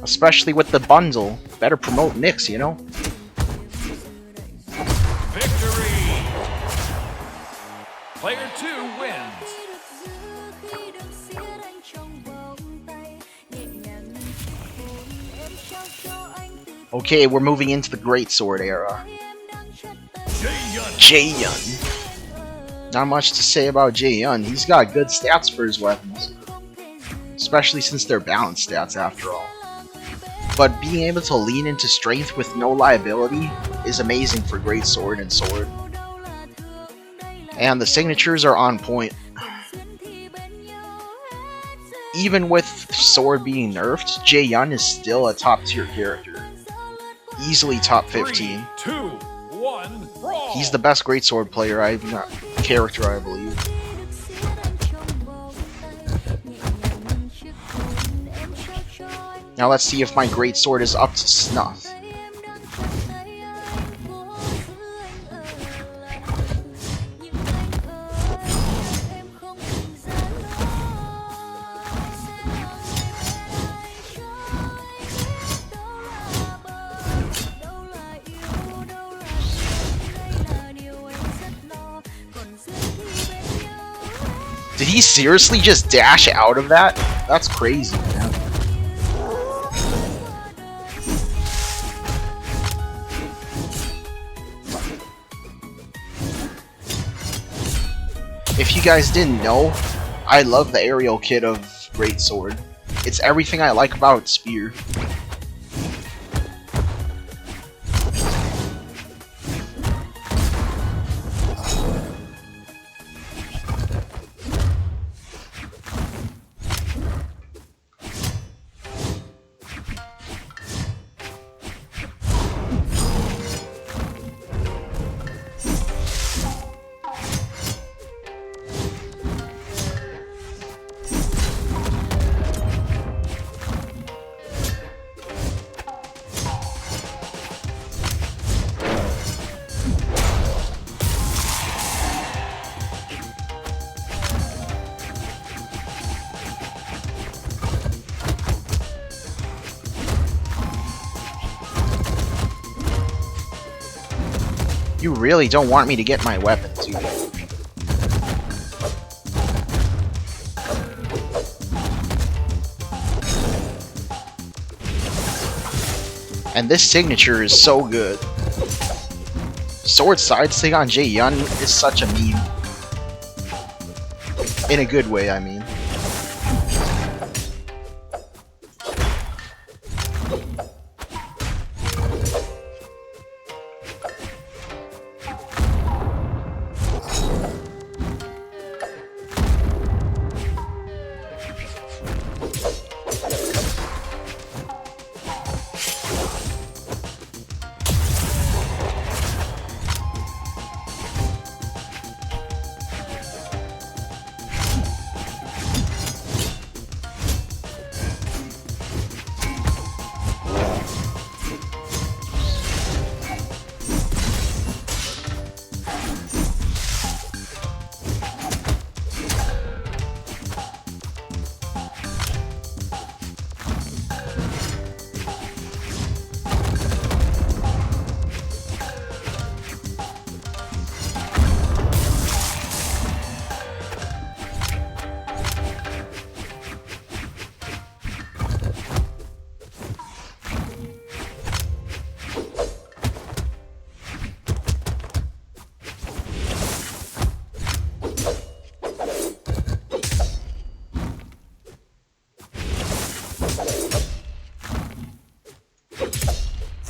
Especially with the bundle, better promote Nyx, you know. Player 2 wins. Okay, we're moving into the Greatsword era. Jae-Yun. Not much to say about Jae-Yun. He's got good stats for his weapons. Especially since they're balanced stats after all. But being able to lean into strength with no liability is amazing for Greatsword and Sword. And the signatures are on point. Even with Sword being nerfed, Jae-Yun is still a top tier character. Easily top 15. 3, 2, 1, brawl. He's the best Greatsword player character, I believe. Now let's see if my Greatsword is up to snuff. Did he seriously just dash out of that? That's crazy, man. If you guys didn't know, I love the aerial kit of Greatsword. It's everything I like about Spear. You really don't want me to get my weapon, do you? And this signature is so good. Sword side sig on Jae-Yun is such a meme. In a good way, I mean.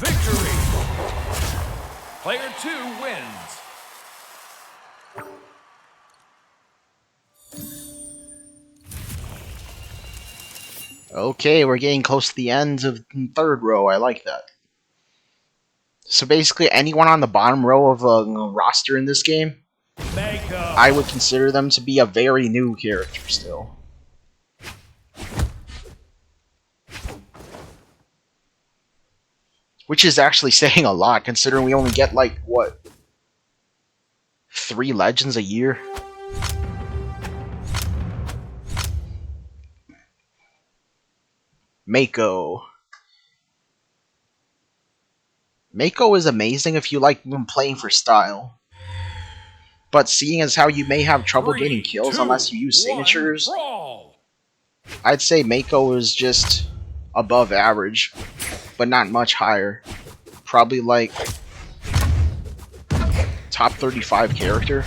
Victory! Player 2 wins. Okay, we're getting close to the end of the third row. I like that. So basically, anyone on the bottom row of a roster in this game, Deco. I would consider them to be a very new character still. Which is actually saying a lot, considering we only get, like, what, 3 legends a year? Mako. Mako is amazing if you like him playing for style. But seeing as how you may have trouble 3, getting kills 2, unless you use 1, signatures, brawl. I'd say Mako is just above average, but not much higher. Probably like top 35 character.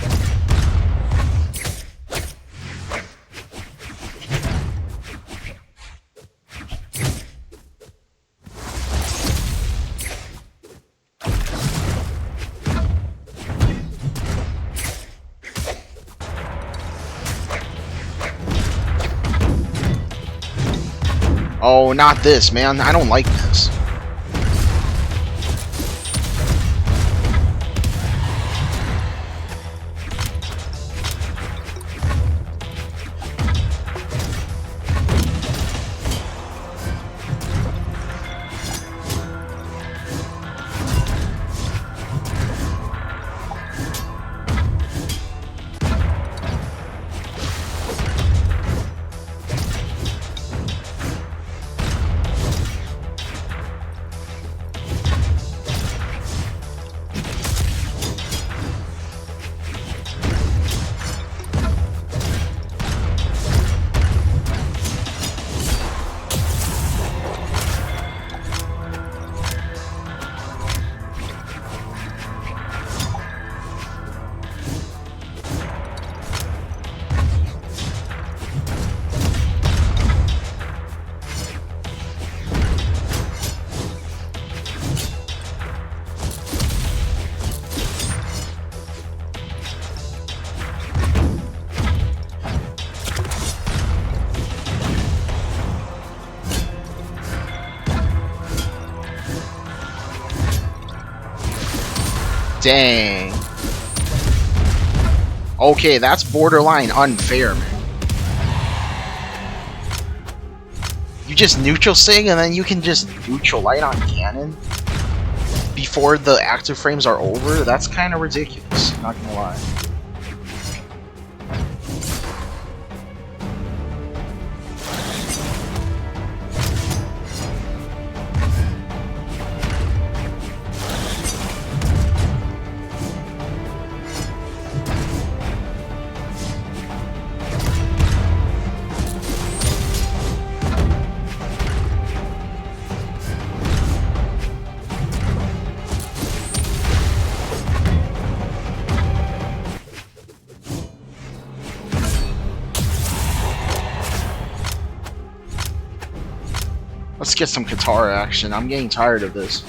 Oh, not this, man. I don't like this. Dang. Okay, that's borderline unfair, man. You just neutral sing and then you can just neutral light on cannon before the active frames are over? That's kind of ridiculous, not gonna lie. Let's get some Katara action. I'm getting tired of this.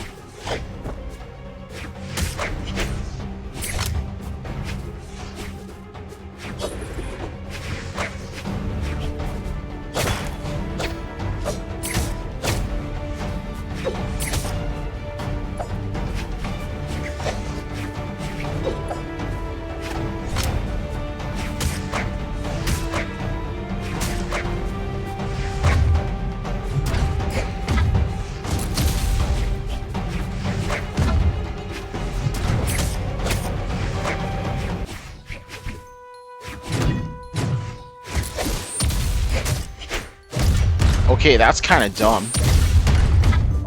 Okay, that's kind of dumb.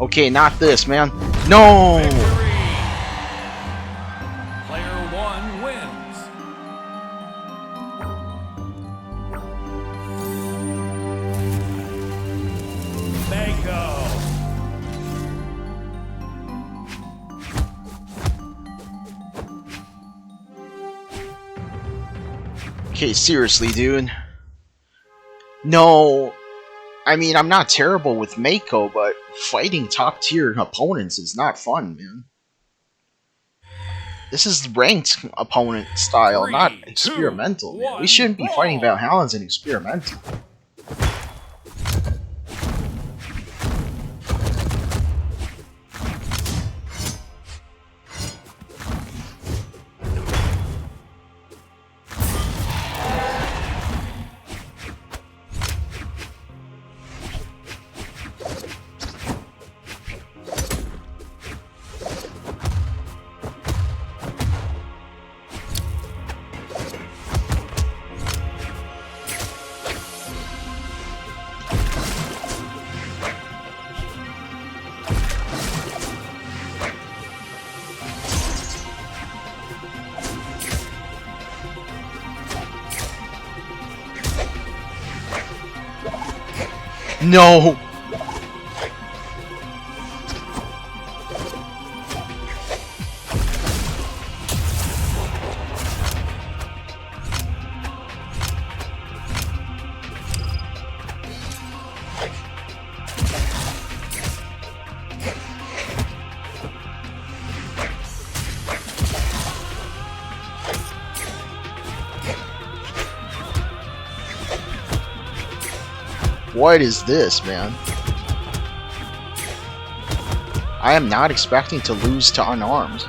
Okay, not this, man. No! Victory! Player 1 wins. Deco. Okay, seriously, dude. No. I mean, I'm not terrible with Mako, but Fighting top tier opponents is not fun, man. This is ranked opponent style, not 3, 2, experimental, man. We 1, shouldn't be fighting brawl. Valhallans in experimental. No! What is this, man? I am not expecting to lose to unarmed.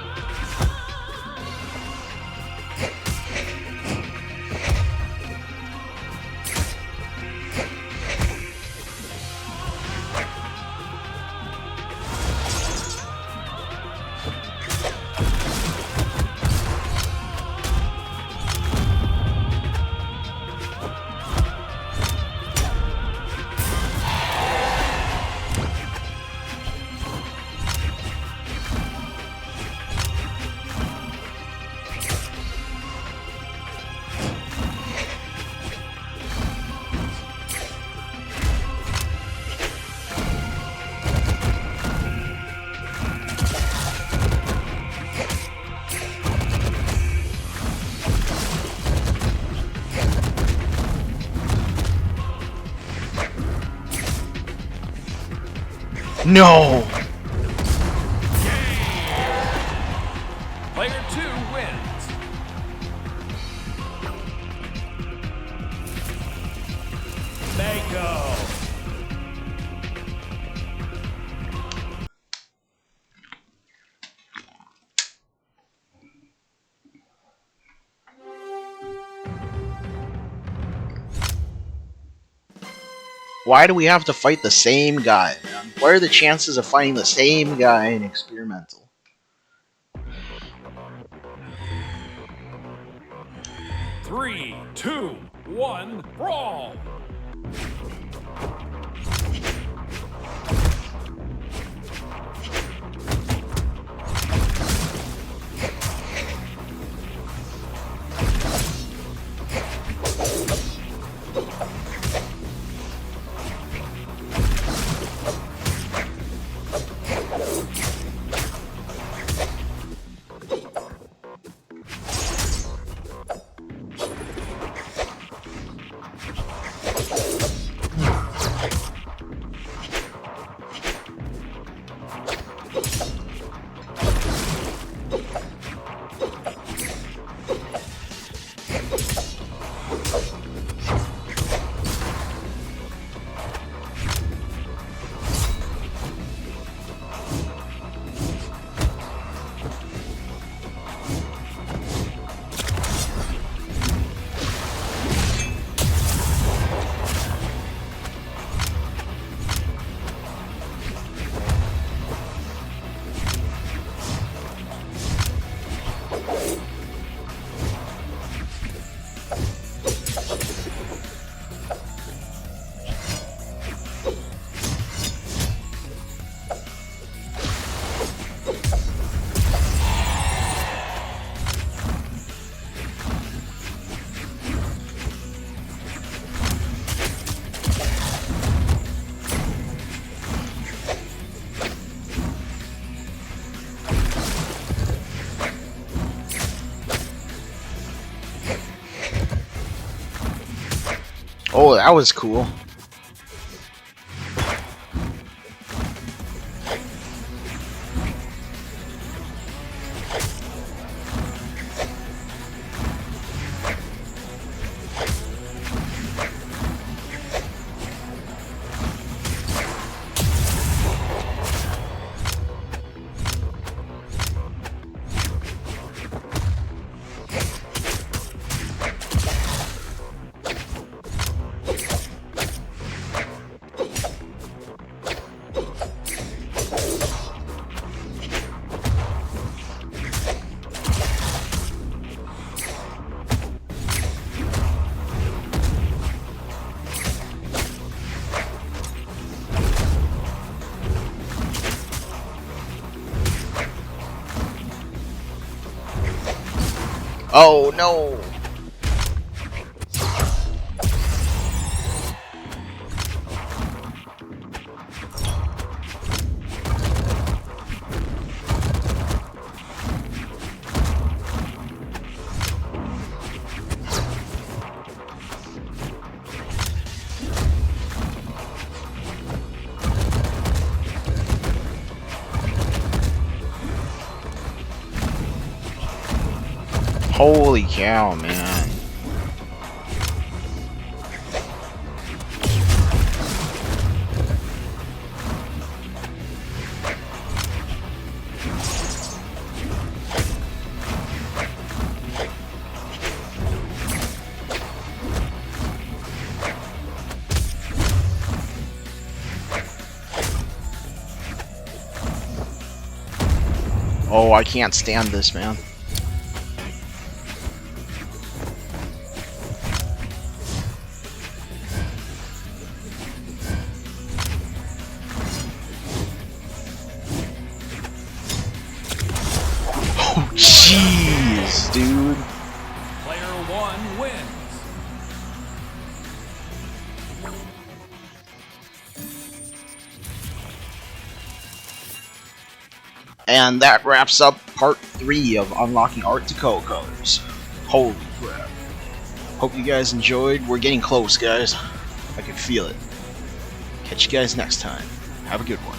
No! Player 2 wins. Deco. Why do we have to fight the same guy, man? What are the chances of fighting the same guy in experimental? Three, two, one, brawl. Oh, that was cool. Oh no! Holy cow, man. Oh, I can't stand this, man. Oh, jeez, dude. Player 1 wins. And that wraps up part 3 of unlocking Art Deco colors. Holy crap. Hope you guys enjoyed. We're getting close, guys. I can feel it. Catch you guys next time. Have a good one.